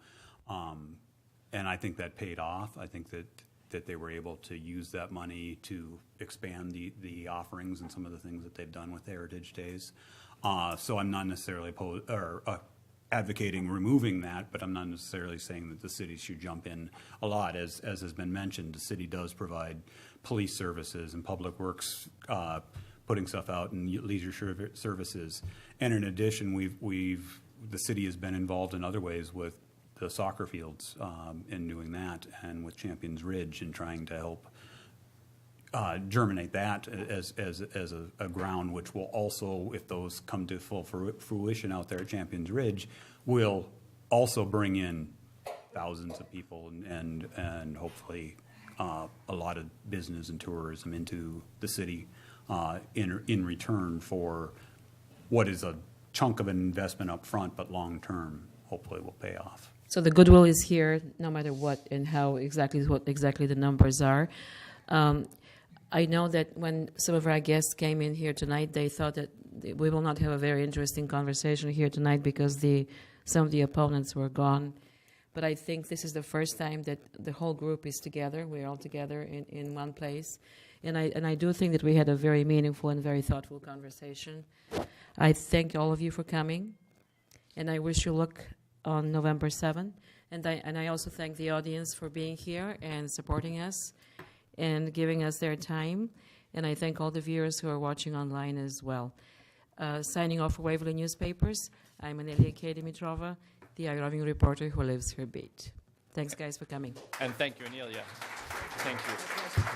And I think that paid off. I think that they were able to use that money to expand the offerings and some of the things that they've done with Heritage Days. So I'm not necessarily advocating removing that, but I'm not necessarily saying that the city should jump in a lot. As has been mentioned, the city does provide police services and public works putting stuff out and leisure services. And in addition, the city has been involved in other ways with the soccer fields in doing that, and with Champions Ridge and trying to help germinate that as a ground, which will also, if those come to full fruition out there at Champions Ridge, will also bring in thousands of people and hopefully a lot of business and tourism into the city in return for what is a chunk of an investment up front, but long term hopefully will pay off. So the goodwill is here, no matter what and what exactly the numbers are. I know that when some of our guests came in here tonight, they thought that we will not have a very interesting conversation here tonight because some of the opponents were gone. But I think this is the first time that the whole group is together. We're all together in one place. And I do think that we had a very meaningful and very thoughtful conversation. I thank all of you for coming, and I wish you luck on November 7th. And I also thank the audience for being here and supporting us and giving us their time. And I thank all the viewers who are watching online as well. Signing off for Waverly Newspapers, I'm Anelia K. Dimitrova, the Irving reporter who lives her beat. Thanks, guys, for coming. And thank you, Anelia. Thank you.